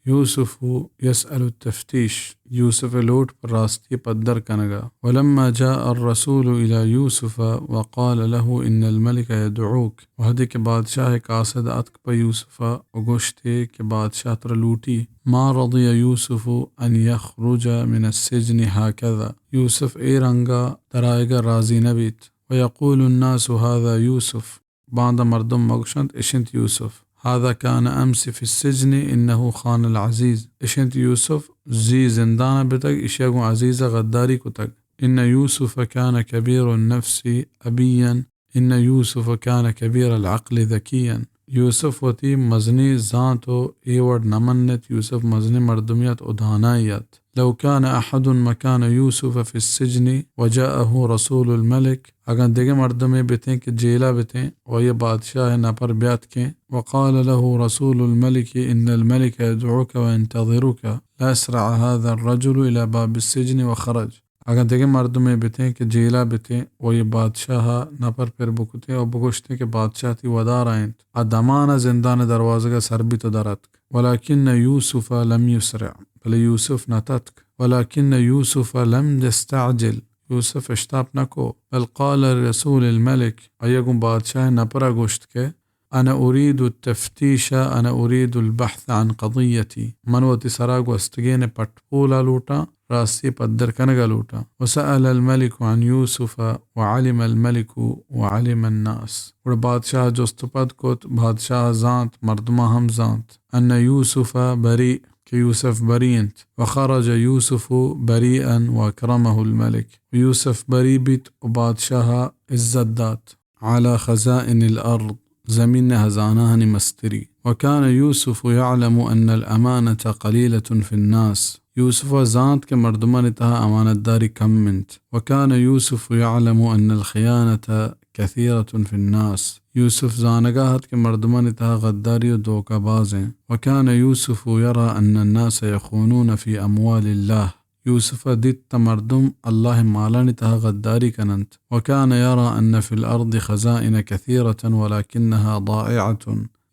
يوسف يسأل التفتيش. يوسف لوٹ پر راستی پدر کنگا. ولما جاء الرسول إلى يوسف وقال له إن الملك يدعوك. وهدی کے بادشاہ قاصد اتک پا یوسف وگوشتے کہ بادشاہ تر لوٹی. ما رضي يوسف أن يخرج من السجن هكذا. يوسف اے رنگا ترائگا راضی نبیت. ويقول الناس هذا يوسف. بعد مردم مگشند اشنت يوسف. هذا كان أمس في السجن إنه خان العزيز. اشنت يوسف زي زندان بتك اشياغو عزيز غداري كتك. إن يوسف كان كبير النفس أبيا. إن يوسف كان كبير العقل ذكيا. يوسف وتي مزني زانتو ايورد نمنت. يوسف مزني مردميات ادهانايات. لو كان أحد مكان يوسف في السجن وجاءه رسول الملك. اگر دیگه مردمے بتیں کہ جیلا بتیں و یہ بادشاہ نپر بیات کے. وقال له رسول الملك إن الملك يدعوك وينتظرك لأسرع هذا الرجل إلى باب السجن وخرج. اگر دیگه مردمے بتیں کہ جیلا بتیں و یہ بادشاہ نپر پر بکتے و بگوشتے کہ بادشاہ تی ودار آئند. ادمان زندان دروازہ کا سر بھی تو درتک. ولكن يوسف لم يسرع. بل يوسف نتتك. ولكن يوسف لم يستعجل. يوسف اشتاب نكو. بل قال رسول الملك ايقم بادشاه نپرا گوشت کے أنا أريد التفتيش. أنا أريد البحث عن قضيتي. من وتي سراغ واستگين پٹپولا لوٹا راستی پدر کنگا لوٹا. وسأل الملك عن يوسف وعلم الملك وعلم الناس. اور بادشاہ جستپد کوت بادشاہ زانت مردمہ ہم زانت أن يوسف بريء کہ یوسف بریئنت. وخرج يوسف بريئا وأكرمه الملك. يوسف بری بیت و بادشاہ عزت دات. على خزائن الأرض. زمین هزانه مستری. وكان يوسف يعلم أن الأمانة قليلة في الناس. يوسف زانت کے مردمان تها امانت داری کم منت. وكان يوسف يعلم أن الخيانة كثيرة في الناس. يوسف زانگاهت کے مردمان تها غداری و دوکا بازیں. وكان يوسف يرى أن الناس يخونون في أموال الله. يوسف ديت مردم الله مالان تها غداري كننت. وكان يرى أن في الأرض خزائن كثيرة ولكنها ضائعة.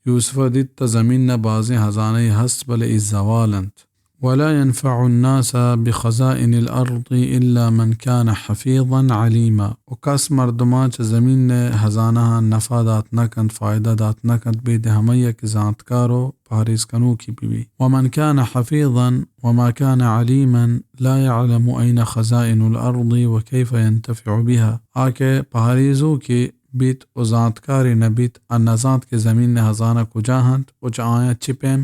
يوسف ديت زمين بازي هزاني هست بل الزوالنت. ولا ينفع الناس بخزائن الأرض إلا من كان حفيظا عليما. وكاس مردمان چه زمین هزانها نفع دات نکند فائدہ دات نکند بید ہمیہ کی زانتکارو پاریز کنو کی بی. ومن كان حفيظا وما كان عليما لا يعلم أين خزائن الأرض وكيف ينتفع بها. آکے پاریزو کی بیت و زانتکاری نبیت انزانت کے زمین ہزانہ کجاہند وچ آیاں چپیم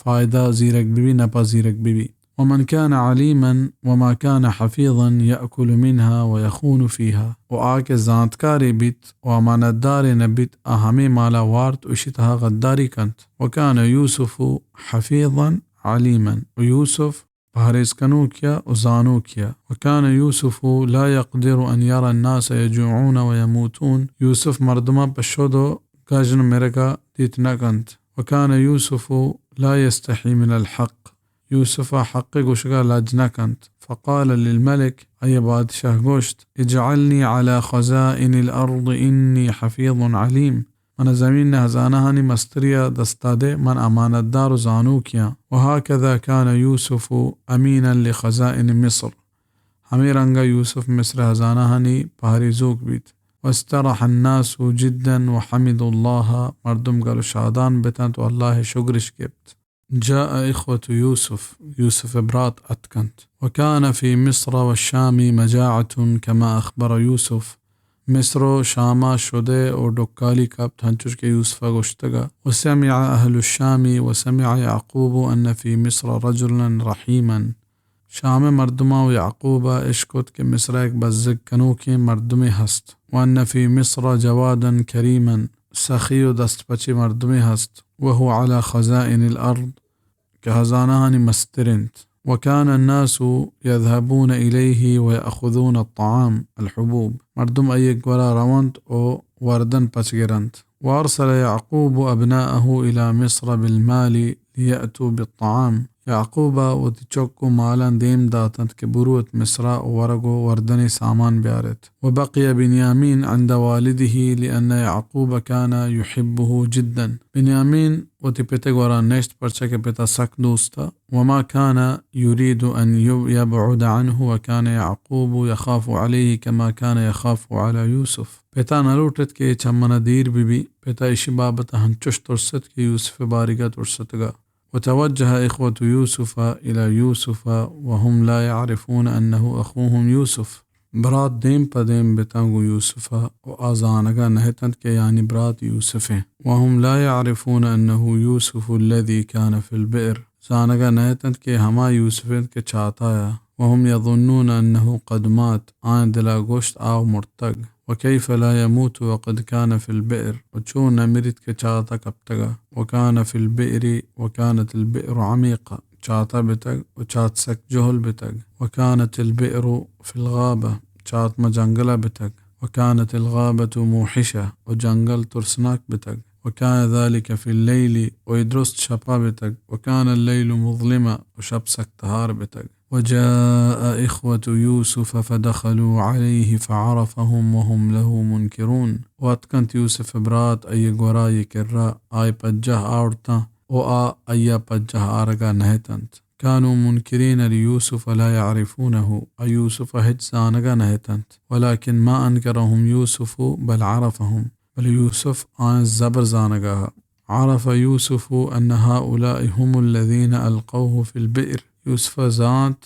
فائدہ زیرک بی نپا زیرک بی. ومن كان عليما وما كان حفيظا يأكل منها ويخون فيها. وآك زانتكاري بيت وامانتدار نبيت أهمي مالا وارت وشتها غداري كنت. وكان يوسف حفيظا عليما. ويوسف بحريز كانو كيا وزانو كيا. وكان يوسف لا يقدر أن يرى الناس يجوعون ويموتون. يوسف مردما بشودو كاجن مرقا ديتنا كنت. وكان يوسف لا يستحي من الحق. يوسف حق گوشگا لاجنا كنت. فقال للملك أي بادشاه گوشت اجعلني على خزائن الأرض إني حفيظ عليم. من زمین هزانهانی مستریا دستاده من امانت دار زانو کیا. وهكذا كان يوسف أمينا لخزائن مصر. همي رنگا يوسف مصر هزانهانی پاریزوک بیت. واسترح الناس جدا وحمدوا الله. مردم قالوا شادان بتنت والله شكرش كبت. جاء إخوة يوسف. يوسف برات أتكنت. وكان في مصر والشام مجاعة كما أخبر يوسف. مصر شاما شده و دكالي كابت هنچوش كي يوسف گوشتگا. وسمع أهل الشام وسمع يعقوب أن في مصر رجلا رحيما. شام مردما و يعقوبا اشكت كي مصر اك بزگ کنوكي مردمي هست. وأن في مصر جوادا كريما. سخي دست بچي مردمي هست. وهو على خزائن الأرض كهزانان مسترنت. وكان الناس يذهبون إليه ويأخذون الطعام الحبوب مردم أيك ولا روانت أو وردن بسجرنت. وأرسل يعقوب أبناءه إلى مصر بالمال ليأتوا بالطعام. يعقوب وتشوكو مالان ديم داتنت كبروت مصر ورقو وردني سامان بيارت. وبقي بنيامين عند والده لأن يعقوب كان يحبه جدا. بنيامين وتبتغورا نشت برشك بتا سك دوستا وما كان يريد أن يبعد عنه وكان يعقوب يخاف عليه كما كان يخاف على يوسف. بتا نلوتت كي چمنا دير ببي بتا إشي بابتا هنچوش ترست كي يوسف بارغا ترستغا. وتوجه إخوة يوسف إلى يوسف وهم لا يعرفون أنه أخوهم يوسف. برات ديم پديم بتانگو يوسف وآزانگا نهتند كي يعني برات يوسف وهم لا يعرفون أنه يوسف الذي كان في البئر. زانگا نهتند كي هما يوسف كي چاہتايا وهم يظنون أنه قد مات آن دلا گوشت آو مرتق. وكيف لا يموت وقد كان في البئر وچون نمرت كچاتا كبتغا. وكان في البئر وكانت البئر عميقة چاتا بتغ وچات سك جهل بتغ. وكانت البئر في الغابة چات ما جنگلا بتغ. وكانت الغابة موحشة وجنگل ترسناك بتغ. وكان ذلك في الليل ويدرست شپا بتغ. وكان الليل مظلمة وشب سك تهار بتغ. وجاء إخوة يوسف فدخلوا عليه فعرفهم وهم له منكرون. واتكنت يوسف برات أي قراي كرا آي پجه آورتا و أي پجه آرغا نهتنت. كانوا منكرين ليوسف لا يعرفونه أي يوسف هجزانغا نهتنت. ولكن ما أنكرهم يوسف بل عرفهم بل يوسف آن الزبر زانغا. عرف يوسف أن هؤلاء هم الذين ألقوه في البئر. يوسف ذات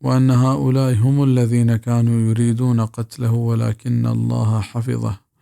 وأن هؤلاء هم الذين كانوا يريدون قتله ولكن الله حفظه.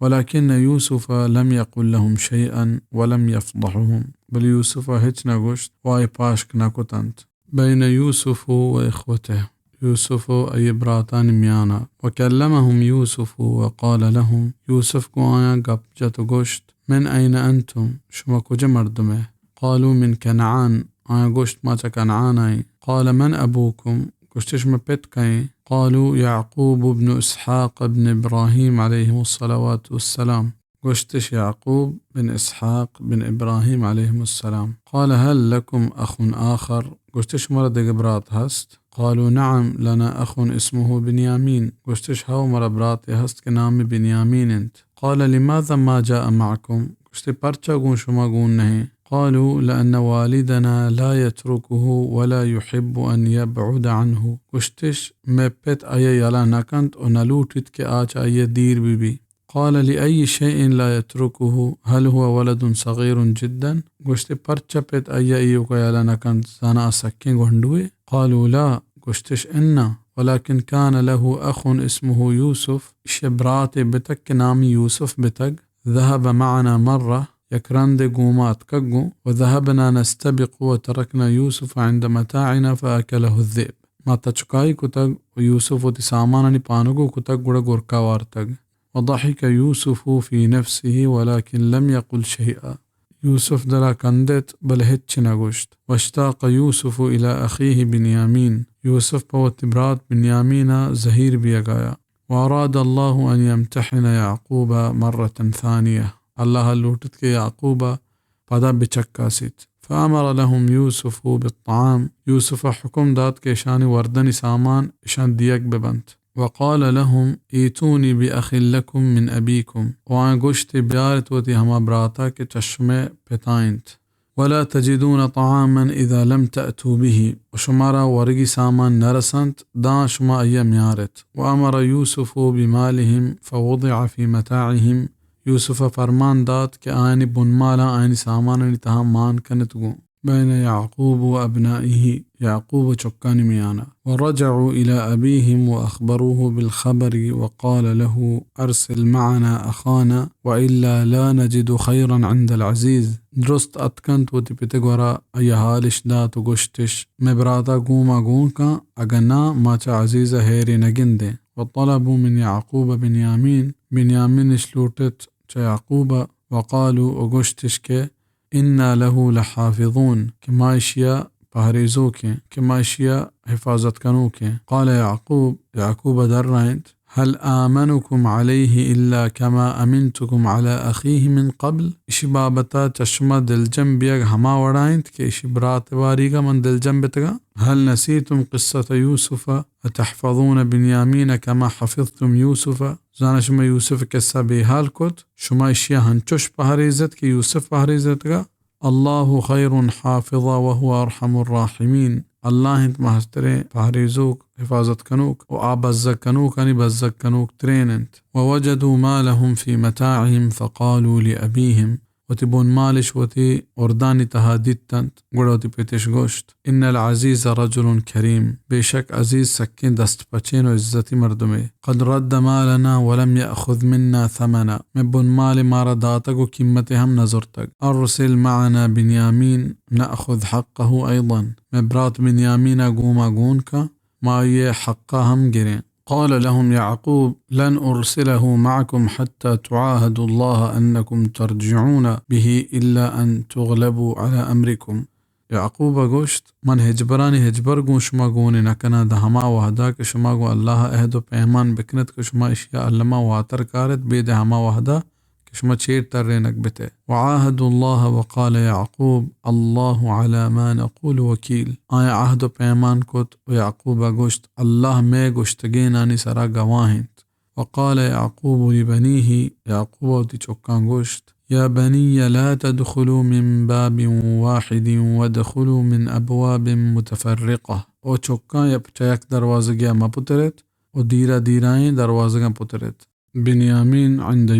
ولكن يوسف لم يقل لهم شيئا ولم يفضحهم بل يوسف هيج نگوشت واي پاشك نكتنت. بين يوسف وإخوته يوسف أي براتان ميانا. وكلمهم يوسف وقال لهم يوسف کو آیا گپ جت گوشت من أين أنتم شما کجا مردمه. قالوا من كنعان آیا گوشت ما چا كنعان آئی. قال من أبوكم گوشتش ما پت کئی. قالوا يعقوب بن إسحاق بن إبراهيم عليهم الصلوات والسلام. گوشتش يعقوب بن إسحاق بن إبراهيم عليهم السلام. قال هل لكم أخ آخر گوشتش مرد برات هست. قالوا نعم لنا أخ اسمه بنيامين. گوشتش هاو مرا برات هست كنام بنيامين انت. قال لماذا ما جاء معكم گوشت پرچا گون شما گون نہیں. قالوا لأن والدنا لا يتركه ولا يحب أن يبعد عنه. گوشتش میں پت آیا یلا نکند و نلوٹت کے آج آیا دیر بی. قال لأي شيء لا يتركه هل هو ولد صغير جدا. گوشت پرچا پت آیا ایو کا یلا نکند زانا سکیں گھنڈوئے. قالوا لا گوشتش إنا ولكن كان له أخ اسمه يوسف شبرات بتك نام يوسف بتك. ذهب معنا مرة يكرند قومات كقو وذهبنا نستبق وتركنا يوسف عند متاعنا فأكله الذئب. ما تشكاي كتق ويوسف وتسامانني بانقو كتق قد قركا وارتق. وضحك يوسف في نفسه ولكن لم يقل شيئا. يوسف دلا كندت بل هتش نگوشت. واشتاق يوسف إلى أخيه بنيامين. يوسف بوتبرات بنيامين زهير بيقايا. وأراد الله أن يمتحن يعقوب مرة ثانية. الله اللوتت كي يعقوب بدا بچكاسيت. فأمر لهم يوسف بالطعام. يوسف حكم دات كيشاني وردني سامان إشان ديك ببنت. وقال لهم ايتوني بأخ لكم من أبيكم. وعن قشت بيارت وتي هما براتا كتشمع بتاينت. ولا تجدون طعاما إذا لم تأتوا به. وشمارا ورقي سامان نرسنت دا شما أيام يارت. وأمر يوسف بمالهم فوضع في متاعهم. يوسف فرمان دات كآني بن مالا آني سامان نتها مان كنتقو بين يعقوب وأبنائه. يعقوب چكاني ميانا. ورجعوا إلى أبيهم وأخبروه بالخبر وقال له أرسل معنا أخانا وإلا لا نجد خيرا عند العزيز. درست أتكنت وتبتغورا أي حالش دات وگشتش مبراتا قوما قونكا أغنا ما چا عزيزة هيري نگنده. وطلبوا من يعقوب بنيامين شلوتت يعقوب وقالوا أغشتشك إنا له لحافظون كما إشياء پهریزو کے کما اشیا حفاظت کنو کے قال يعقوب درائنت هل آمنكم عليه إلا كما أمنتكم على أخيه من قبل إشي بابتا چشمہ دلجم بیگ ہما وڑائنت کہ إشي برات واریگا من دلجم بتگا هل نسيتم قصة يوسف أتحفظون بنيامين كما حفظتم يوسف زانا شما يوسف قصہ بحال کت شما اشیا ہنچوش پہریزت کہ یوسف پہریزت گا الله خير حافظا وهو أرحم الراحمين الله انت مهستري پهريزوك حفاظت کنوك وآبزك کنوك اني بزك کنوك ترين انت ووجدوا مالهم في متاعهم فقالوا لأبيهم وتبون مالش وتي أرداني تهاديتنت قلوتي بيتش غوشت إن العزيز رجل كريم بشك عزيز سكين دست بچين وعزتي مردمي قد رد مالنا ولم يأخذ منا ثمنا مبون مال مارداتك وكمتهم نظرتك أرسل معنا بنيامين نأخذ حقه أيضا مبرات بنيامين قوما قونك ما يحقهم جرين قال لهم يعقوب لن أرسله معكم حتى تعاهدوا الله أنكم ترجعون به إلا أن تغلبوا على أمركم يعقوب گوشت من هجبر گون شما گونی نکنا دهما وحدا که شما گو الله اهد و پیمان بکند که شما اشیاء اللما واتر کارت بید هما وحدا که شما چیر ترینک بته وعاهدوا الله وقال يعقوب الله على ما نقول وكيل آیا عهد و پیمان کت و يعقوب گوشت الله میں گوشتگین آنی سرا گواهند وقال يعقوب لبنيه يعقوب تی چوکان گوشت يا بني لا تدخلوا من باب واحد ودخلوا من أبواب متفرقة او چوکان یا پچایک دروازگیا ما پترت و دیرائیں دروازگا پترت بنيامين عند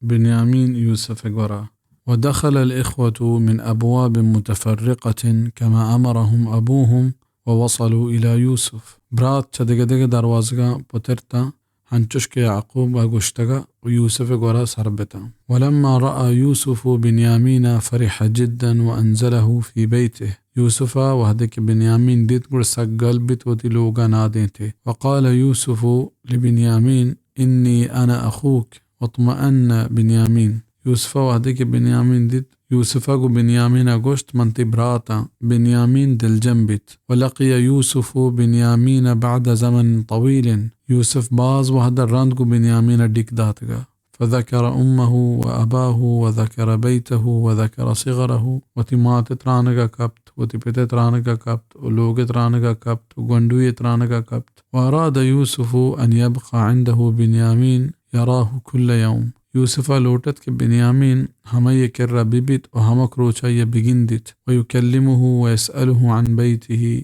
بنيامين يوسف غرا ودخل الإخوة من أبواب متفرقة كما أمرهم أبوهم ووصلوا إلى يوسف برات چدگدگ دروازگا پترتا هنچوش يعقوب أغشتغا ويوسف غرا سربتا ولما رأى يوسف بنيامين فرح جدا وأنزله في بيته يوسف وهدك بنيامين ديت قر سقل بيت وتلوغا ناديته وقال يوسف لبنيامين إني أنا أخوك واطمأن بنيامين يوسف وهدك بنيامين ديت يوسف بنيامين أغشت منتي براتا بنيامين دل جنبت ولقي يوسف بنيامين بعد زمن طويل يوسف باز وهذا الرندق بنيامين ديك داتغا فذكر أمه وأباه وذكر بيته وذكر صغره وتمات ترانغا كبت وتبت ترانغا كبت ولوغ ترانغا كبت وغندوية ترانغا كبت وأراد يوسف أن يبقى عنده بنيامين يراه كل يوم يوسف لوٹت کہ بنيامين ہمیں يكر ببيت وهم كروچا يبگندت ويكلمه ويسأله عن بيته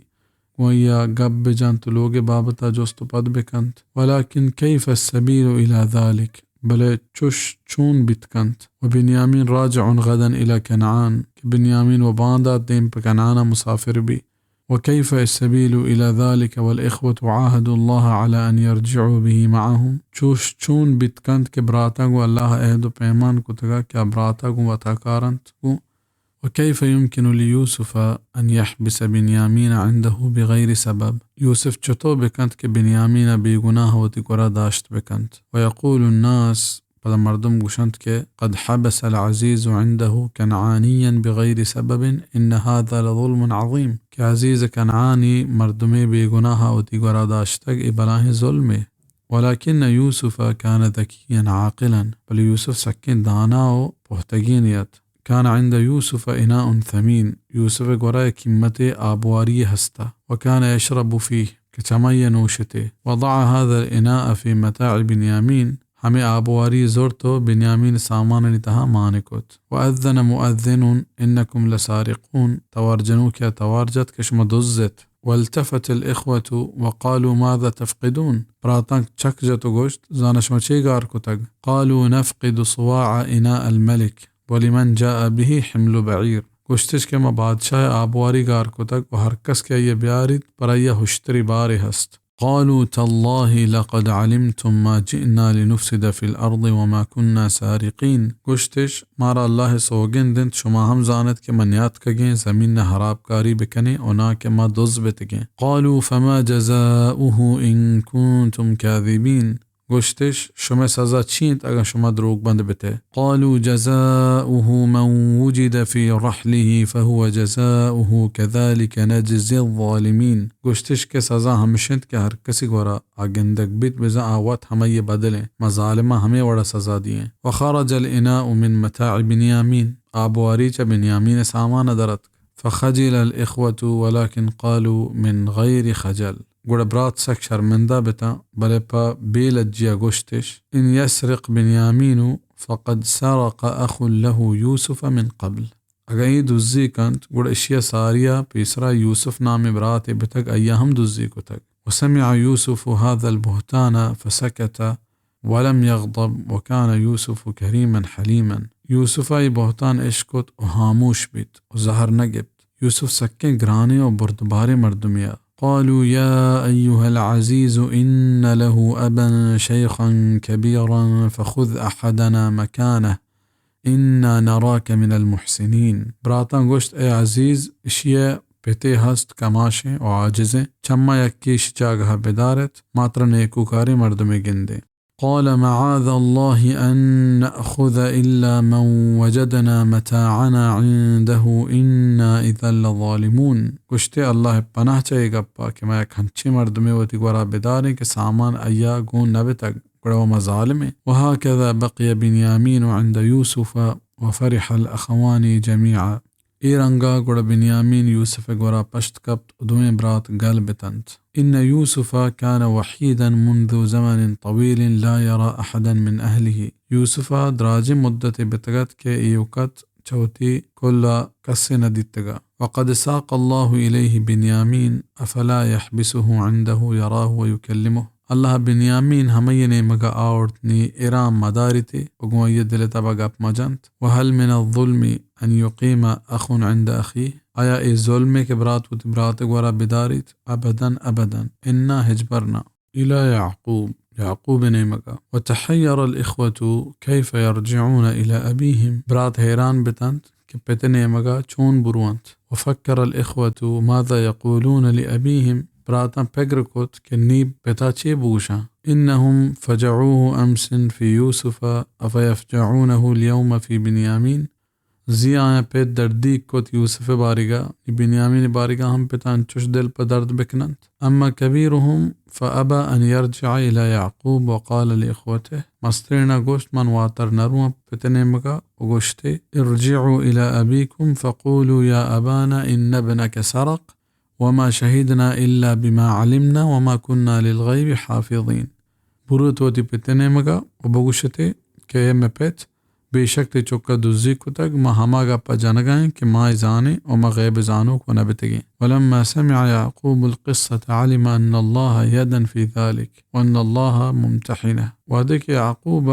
ويا قب جانت لوگ بابتا جوست پد بكنت ولكن كيف السبيل إلى ذلك بل چون بتكنت وبنيامين راجع غدا إلى كنعان بنيامين وباندا دين بكنعان مسافر بي وكيف السبيل إلى ذلك والإخوة عاهدوا الله على أن يرجعوا به معهم چون بتكنت كبراتا والله اهدو پیمان كتغا كبراتا وتاكارنت وكيف يمكن ليوسف أن يحبس بنيامين عنده بغير سبب يوسف چطو بكنت كبنيامين بيغناه وتقرى داشت بكنت ويقول الناس قد مردم گوشند قد حبس العزيز عنده كنعانيا بغير سبب إن هذا لظلم عظيم كعزيز كنعاني مردمي بيغناها وتقرى داشتك إبلاه ظلمه ولكن يوسف كان ذكيا عاقلا بل يوسف سكين داناو بوحتگينيت كان عند يوسف إناء ثمين يوسف قرأ كمته آبواري هستا وكان يشرب فيه كتمي نوشته وضع هذا الإناء في متاع بنيامين همي آبواري زرتو بنيامين سامان نتها مانكوت وأذن مؤذن إنكم لسارقون توارجنوك يا توارجت كشم دزت والتفت الإخوة وقالوا ماذا تفقدون براتنك چكجتو گوشت زانشما چي غار كتگ قالوا نفقد صواع إناء الملك ولمن جاء به حمل بعير گوشتش که ما بادشاہ آبواری گار کتگ و هر کس که یہ بیارید برای هشتری باری هست قالوا تالله لقد علمتم ما جئنا لنفسد في الأرض وما كنا سارقين. گشتش مارا الله سوگندند شما هم زانت که من یاد کگیں زمین حراب کاری بکنی اونا که ما دز بتگیں. قالوا فما جزاؤه إن كنتم كاذبين. گشتش شما سزا چیند اگر شما دروغ بند بته. قالوا جزاؤه من وجد في رحله فهو جزاؤه كذلك نجزي الظالمين. گشتش که سزا همشند که هر کسی گورا آگندگ بیت بزا آوات همه یہ بدلیں مظالمہ ہمیں وڑا سزا دیئیں. وخرج الإناء من متاع بنيامين. آبواری چا بنیامین سامان درت. فخجل الإخوة ولكن قالوا من غير خجل. گوڑا برات سک شرمندہ بتا بلے پا بیلجیا گشتش ان يسرق بنيامين فقد سرق أخ له يوسف من قبل. اگر یہ دزی کنت گوڑا اشیا ساریا پیسرا یوسف نام برات بتک ایا ہم دزی کو تک. وسمع يوسف هذا البهتان فسكت ولم يغضب وكان يوسف كريما حليما. يوسف ای بہتان اشکت و خاموش بیت و زہر نگبت. يوسف سکے گرانے و بردبارے مردمیا. قالوا يا أيها العزيز إن له أبا شيخا كبيرا فخذ أحدنا مكانه إنا نراك من المحسنين. براتان گوشت اے عزیز اشیاء پیتے ہست کماشیں و عاجزیں چما یکیش جاگہ بدارت ماتر نیکوکاری مردمی گندے. قال معاذ الله أن نأخذ إلا من وجدنا متاعنا عنده إنا إذا لظالمون. گشتے اللہ پناہ چاہیے گپا کہ میں ایک ہنچی مردمی وتی گورا بداریں کہ سامان ایا گون نبی تک گڑا مظالم. وهكذا بقي بنيامين عند يوسف وفرح الأخوان جميعا. ایرنگا گڑا بنيامين يوسف گورا پشت کبت دویں برات گل بتنت. إن يوسف كان وحيدا منذ زمن طويل لا يرى أحدا من أهله. يوسف دراج مدت بتغت کے ایوکت چوتی كل کس ندیتگا. وقد ساق الله إليه بنيامين أفلا يحبسه عنده يراه ويكلمه. الله بنيامين همين مگا آورتني إرام مدارتي وقوية دلتا بقى بمجانت. وهل من الظلم أن يقيم أخ عند أخيه. آیا ای ظلم کے برات و تبرات گورا بداریت ابدا ابدا انا هجبرنا الى يعقوب نيمكا. وتحير الإخوة كيف يرجعون إلى أبيهم. برات حيران بتنت كبت نيمكا چون بروانت. وفكر الإخوة ماذا يقولون لأبيهم. براتا پگرکت کہ نیب پتا چے بوشا. إنهم فجعوه أمس في يوسف أفيفجعونه اليوم في بنيامين. زی آیا پہ دردی کت یوسف بارگا بنیامین بارگا ہم پتان چش دل پہ درد بکنند. اما کبیرهم فابا ان يرجع الى يعقوب وقال لإخوته. مسترنا گوشت من واتر نرو پتنے مگا وگوشتے ارجعوا الى ابيكم فقولوا يا ابانا ان ابنك سرق وما شهدنا الا بما علمنا وما كنا للغيب حافظين. برو توتی پتنے مگا وبگوشتے کہ میں پت بے شک تے چکا دزی کو تک ما ہما گا پا جانگائیں کہ ما زانے وما غیب زانو کو نبتگیں. ولما سمع يعقوب القصة علم أن الله يدا في ذلك وأن الله ممتحنه. وادك يعقوب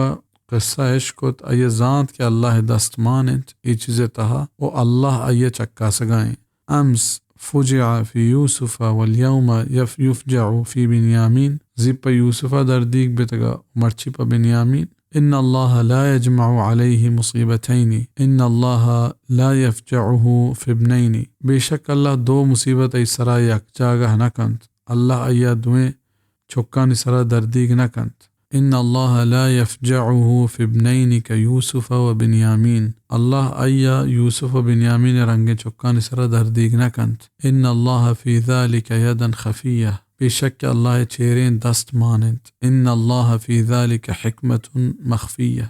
قصة اشکت ای ذات کہ اللہ دستمانت ای چیزیں تہا و اللہ ای چکا سگائیں. امس فجع في يوسف واليوم يفجع في بنيامين. زیب یوسف دردیک بتگا مرچی پا بنیامین. إن الله لا يجمع عليه مصيبتين إن الله لا يفجعه في ابنين. بشك الله دو مصیبت ای سرا یک جاگہ نکند. الله ایا دویں چکان سرا دردیگ نکند. إن الله لا يفجعه في ابنين كيوسف وبنيامين. الله ایا يوسف وبنيامين رنگ چکان سرا دردیگ نکند. إن الله في ذلك يدا خفية. بشك الله چیرین دست مانند. إن الله في ذلك حكمة مخفية.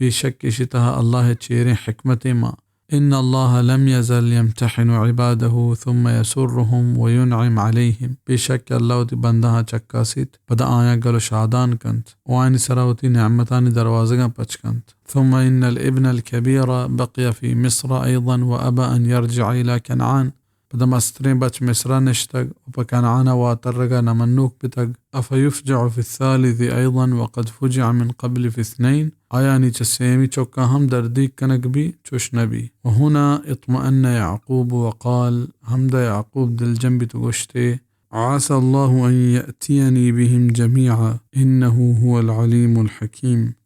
بشك شتها الله چیرین حکمت ما. إن الله لم يزل يمتحن عباده ثم يسرهم وينعم عليهم. بشك الله تی بندها چکاسیت بدا آیا گلو شادان کند وعین سراوتی نعمتان دروازگا پچکند. ثم إن الابن الكبير بقي في مصر أيضا وأبى أن يرجع إلى كنعان. بدا مسترين بچ مصر نشتگ وپا كنعان واترگا نمنوك بتگ. أفيفجع في الثالث أيضا وقد فجع من قبل في 2. آیا نیچ سیمی چوکا ہم دردیک کنک بھی چوش نبی. وهنا اطمأن يعقوب وقال حمد يعقوب دل جنبی تو گشتے عسى الله أن يأتيني بهم جميعا إنه هو العليم الحكيم.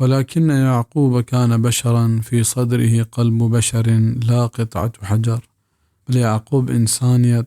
ولكن يعقوب كان بشرا في صدره قلب بشر لا قطعة حجر. يعقوب إنسانيت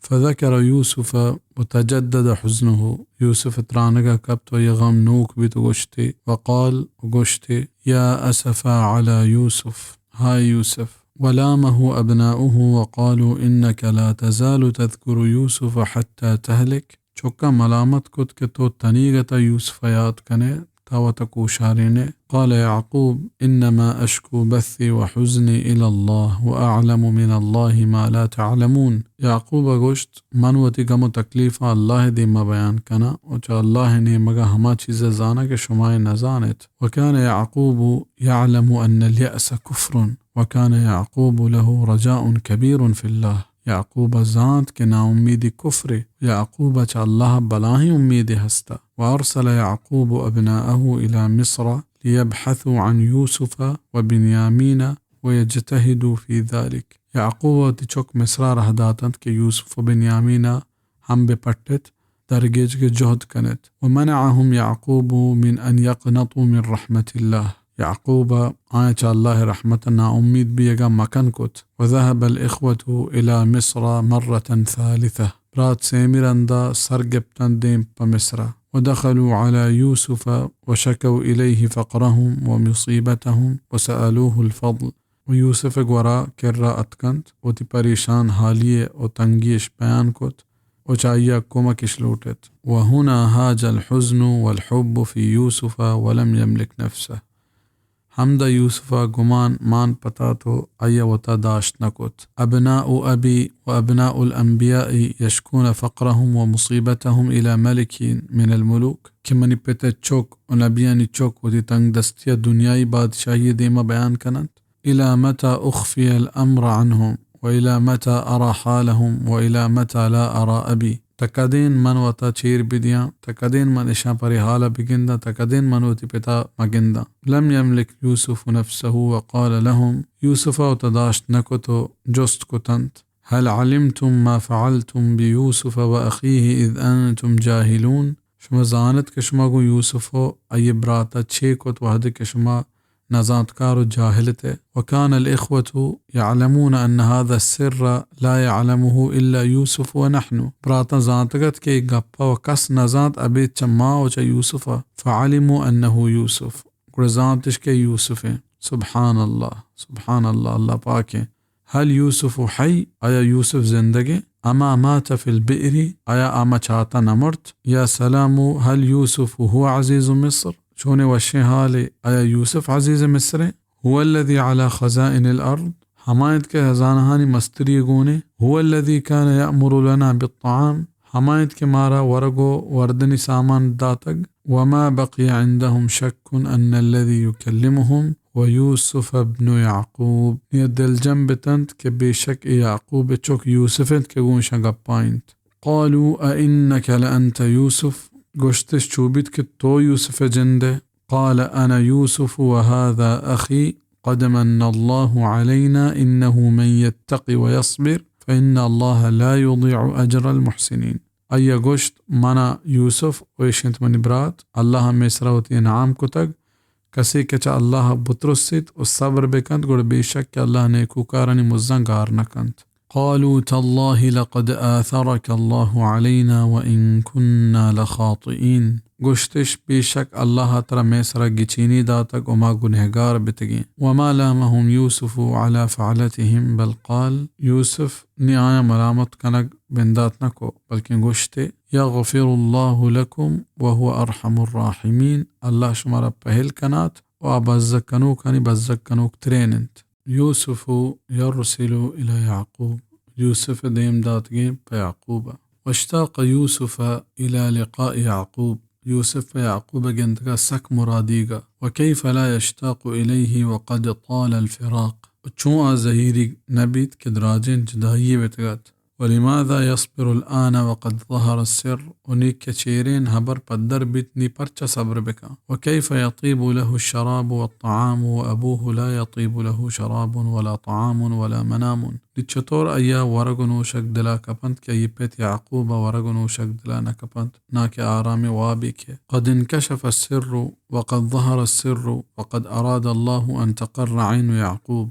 فذكر يوسف وتجدد حزنه. يوسف ترانغا كبت ويغم نوك بتغشتي وقال وغشتي يا أسفا على يوسف. هاي يوسف. ولامه أبناؤه وقالوا إنك لا تزال تذكر يوسف حتى تهلك. چوكا ملامت كت كتو تنيغة يوسف ياد كنه تاوتكو شارينه. قال يعقوب إنما أشكو بثي وحزني إلى الله وأعلم من الله ما لا تعلمون. يعقوب گوشت من وتی غم و تکلیف الله دی ما بیان کنا وچ الله نے مگا ہما چیز زانا کہ شما نزانت. وكان يعقوب يعلم أن اليأس كفر وكان يعقوب له رجاء كبير في الله. يعقوب ذات کے نا امیدی کفر. يعقوب چ الله بلاہی امید ہستا. وأرسل يعقوب أبناءه إلى مصر ليبحثوا عن يوسف وبنيامين ويجتهدوا في ذلك. يعقوب تشوك مصر رهداتند کہ يوسف وبنيامين هم بپٹت درگیج کے جهد كانت. ومنعهم يعقوب من أن يقنطوا من رحمة الله. يعقوب آية الله رحمتنا أميد بيغا مكان كت. وذهب الإخوة إلى مصر مرة ثالثة. برات سيميراندا سرقبتن ديم بمصر. ودخلوا على يوسف وشكوا إليه فقرهم ومصيبتهم وسألوه الفضل. ويوسف غورا كرا أتكنت وتي پریشان حالية وتنگيش بيان كت وچايا كومكش لوتت. وهنا هاج الحزن والحب في يوسف ولم يملك نفسه. حمد يوسف گمان مان پتا تو أي وتا داشت نكت. أبناء أبي وأبناء الأنبياء يشكون فقرهم ومصيبتهم إلى ملك من الملوك. كمني پتا چوك ونبياني چوك ودي تنگ دستيا دنياي بادشاهي ديما بيان كانت. إلى متى أخفي الأمر عنهم وإلى متى أرى حالهم وإلى متى لا أرى أبي. تكدين من وتا چير بديا تكدين من إشان پري حالا بگندا تكدين من وتي پتا مگندا. لم يملك يوسف نفسه وقال لهم. يوسف وتداشت نكتو جست كتنت. هل علمتم ما فعلتم بيوسف وأخيه إذ أنتم جاهلون. شما زانت كشما گو يوسف أي براتا چه كت وهد كشما نزانتكار جاهلته. وكان الإخوة يعلمون أن هذا السر لا يعلمه إلا يوسف ونحن. براتا زانتكت كي غپا وكس نزانت أبيت چما وچا يوسف. فعلموا أنه يوسف. زانتش كي يوسف. سبحان الله سبحان الله الله باكي. هل يوسف حي. آيا يوسف زندگي. أما مات في البئر. آيا أما چاتا نمرت. يا سلام. هل يوسف هو عزيز مصر. شوني وشي حالي. آيا يوسف عزيز مصر. هو الذي على خزائن الأرض. حمايت کے خزانہانی مستری گونے. هو الذي كان يأمر لنا بالطعام. حمايت کے مارا ورگو وردنی سامان داتگ. وما بقي عندهم شك أن الذي يكلمهم ويوسف ابن يعقوب. يد الجنب تنت كبشك يعقوب چوك يوسف كغون شغباينت. قالوا أئنك لأنت يوسف. گشتش چوبيت كتو يوسف جنده. قال أنا يوسف وهذا أخي قد من الله علينا إنه من يتقي ويصبر فإن الله لا يضيع أجر المحسنين. أي گشت منا يوسف ويشنت من برات الله مسروت انعام كتگ کسی کچا الله بترسید و صبر بکند گوڑ بیشک الله نیکوکارنی مزنگار نکند. قالوا تالله لقد آثرك الله علينا وإن كنا لخاطئين. گشتش بیشک الله ترى میسر گچینی داتک وما گنهگار بتگی. وما لامهم يوسف على فعلتهم بل قال. يوسف نعاية ملامت کنگ بندات نکو بلکن گشته يغفر الله لكم وهو أرحم الراحمين. الله شمارا پهل کنات و بزکنو کنی بزکنو تریننت. يوسف يرسل إلى يعقوب. يوسف ديم داتگی پا يعقوب. واشتاق يوسف إلى لقاء يعقوب. يوسف يعقوب جندگا سك مراديغا. وكيف لا يشتاق إليه وقد طال الفراق. چون زهيري نبيت كدراجين جدائي بتغات ولماذا يصبر الآن وقد ظهر السر ونيك كشيرين هبر بدر بتني برچ صبر بك وكيف يطيب له الشراب والطعام وأبوه لا يطيب له شراب ولا طعام ولا منام لتشطور أيا ورغنو شك دلا كپنت كيبت يعقوب ورغنو شك دلا نكپنت ناك آرام وابك قد انكشف السر وقد ظهر السر وقد أراد الله أن تقر عين يعقوب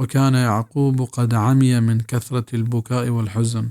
وكان يعقوب قد عمي من كثرة البكاء والحزن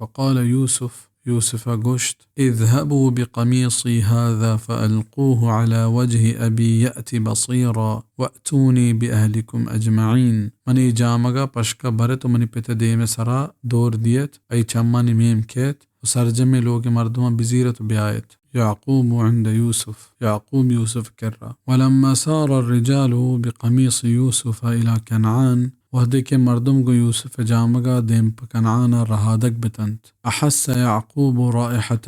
فقال يوسف قشت اذهبوا بقميصي هذا فألقوه على وجه أبي يأتي بصيرا وأتوني بأهلكم أجمعين مني جامغا پشکا برت مني پت ديم سرا دور ديت أي چماني ميم كيت وسرجمي لوگ مردما بزيرة بآيت يعقوب عند يعقوب يوسف كرا ولما سار الرجال بقميص يوسف إلى كنعان وهديك مردم يوسف جامغا ديم كنعان رهادك بتنت أحس يعقوب رائحة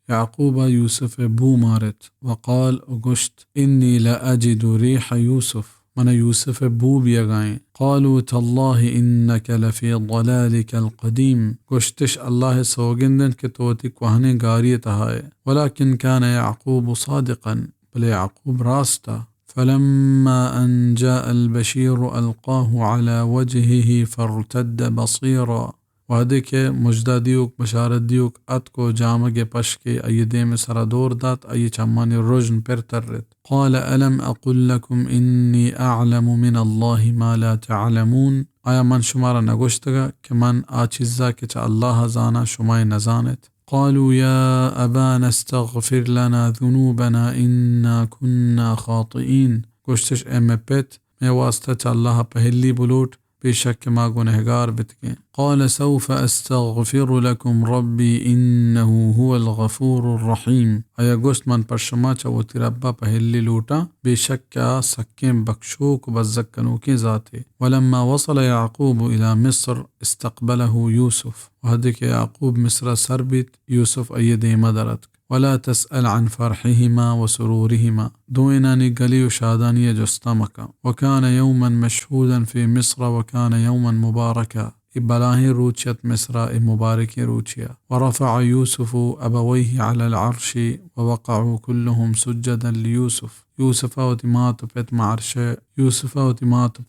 يعقوب يوسف بو مارت وقال أغشت إني لا أجد ريح يوسف من يوسف بو بيغاين قالوا تالله إنك لفي ضلالك القديم قشتش الله سوغندن كتوتك وهني غاريتها ولكن كان يعقوب صادقا بل يعقوب راستا فلما أن جاء البشير ألقاه على وجهه فارتد بصيرا وهديك مجداديوك بشارديوك أتكو جامق پشكي أي ديم سردور دات أي چماني رجن پرترت قال ألم أقل لكم إني أعلم من الله ما لا تعلمون آيا من شمارا نگوشتگا كمان آچيزا كچ الله زانا شماي نزانت قالوا يا أبانا استغفر لنا ذنوبنا إنا كنا خاطئين گوشتش بيت میں واسطة الله پہلی بلوٹ بشك ما گنهگار بتكين قال سوف أستغفر لكم ربي إنه هو الغفور الرحيم أيا گوشت من پرشما چاوتی ربا پہلی لوٹا بشك سكين بكشوك بزكنوكي ذاتي ولما وصل يعقوب إلى مصر استقبله يوسف وهدك يعقوب مصر سربت يوسف أيدي مدرتك ولا تسأل عن فرحهما وسرورهما دويناني قلي شادانية جستمك وكان يوما مشهودا في مصر وكان يوما مباركا إبلاهي روچيت مصر مباركي روچيا ورفع يوسف أبويه على العرش ووقعوا كلهم سجدا ليوسف يوسف وتمات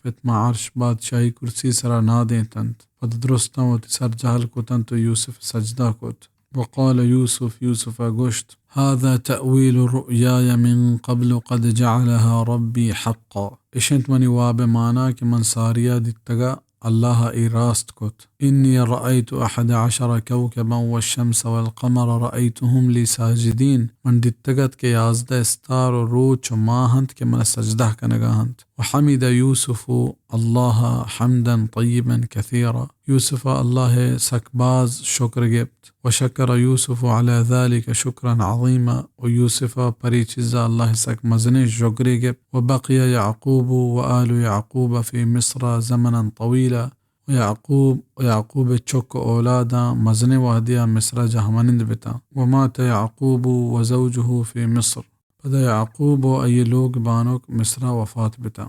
بيت مع عرش بادشاهي كرسي سرا نادين تنت ودرستا وتسر جهل كتنت يوسف سجدا كت وقال يوسف قشت هذا تأويل رؤياي من قبل قد جعلها ربي حقا إشنت مني واب معناك من ساريا دتقا الله إراست كت إني رأيت 11 كوكبا والشمس والقمر رأيتهم لي ساجدين من دتقت كي يازد استار روچ ماهنت كمن سجده كنغاهنت وحمد يوسف الله حمدا طيبا كثيرا يوسف الله سكباز شكر جبت وشكر يوسف على ذلك شكرا عظيما ويوسف بريتشزا الله سك مزني شكر جبت وبقي يعقوب وآل يعقوب في مصر زمنا طويلا ويعقوب تشك أولادا مزني وهديا مصر جهمنند بتا ومات يعقوب وزوجه في مصر بدا يعقوب أي لوگ بانوك مصر وفات بتا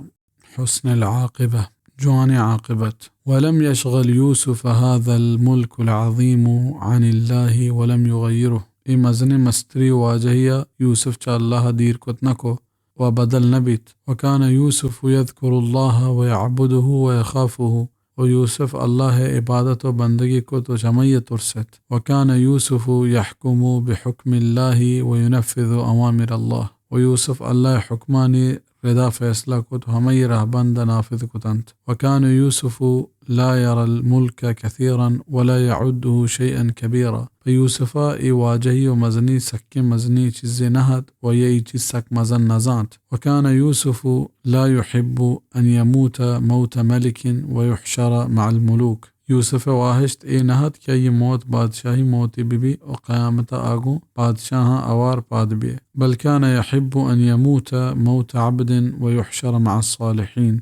حسن العاقبة جوان عاقبت ولم يشغل يوسف هذا الملك العظيم عن الله ولم يغيره إي مزني مستري واجهية يوسف چا الله دير كتنكو وبدل نبيت وكان يوسف يذكر الله ويعبده ويخافه ويوسف الله عبادت و بندگی کو تو جمعی ترست وكان يوسف يحكم بحكم الله وينفذ أوامر الله ويوسف الله حكماني رضا فیصلہ کو تو ہمیں رہبند نافذ کتنت وكان يوسف لا يرى الملك كثيرا ولا يعده شيئا كبيرا فيوسف اي واجهي ومزني سك مزني چیز نهد ويأي چیز سك مزن نزانت وكان يوسف لا يحب أن يموت موت ملك ويحشر مع الملوك يوسف واهشت اي نهد کہ یہ موت بادشاہی موتی بی وقیامت آگو بادشاہ اوار پاد بی بل كان يحب أن يموت موت عبد ويحشر مع الصالحين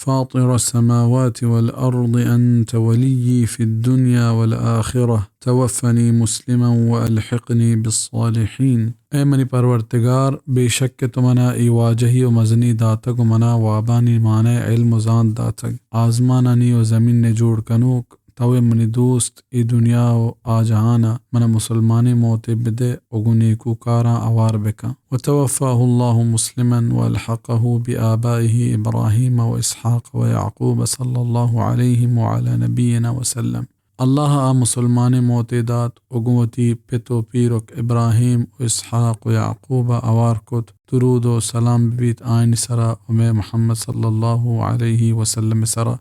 فاطر السماوات والأرض أنت ولي في الدنيا والآخرة توفني مسلما وألحقني بالصالحين اے منی پرورتگار بے شک تمنا ای واجہی و مزنی داتگ و منا وابانی مانے علم و زان داتگ آزمانانی و زمین نے جوڑ کنوک تو منی دوست ای دنیا و آجہانا من مسلمانی موت بدے اگنی کو کارا اوار بکا وتوفاه الله مسلما والحقه بآبائه إبراهيم وإسحاق ويعقوب صلى الله عليه وعلى نبينا وسلم الله مسلمان موتدات اگوتی پتو پیرک ابراہیم و اسحاق و یعقوب اوار کت درود و سلام بیت آئین سرا و میں محمد صلی اللہ علیہ وسلم سرا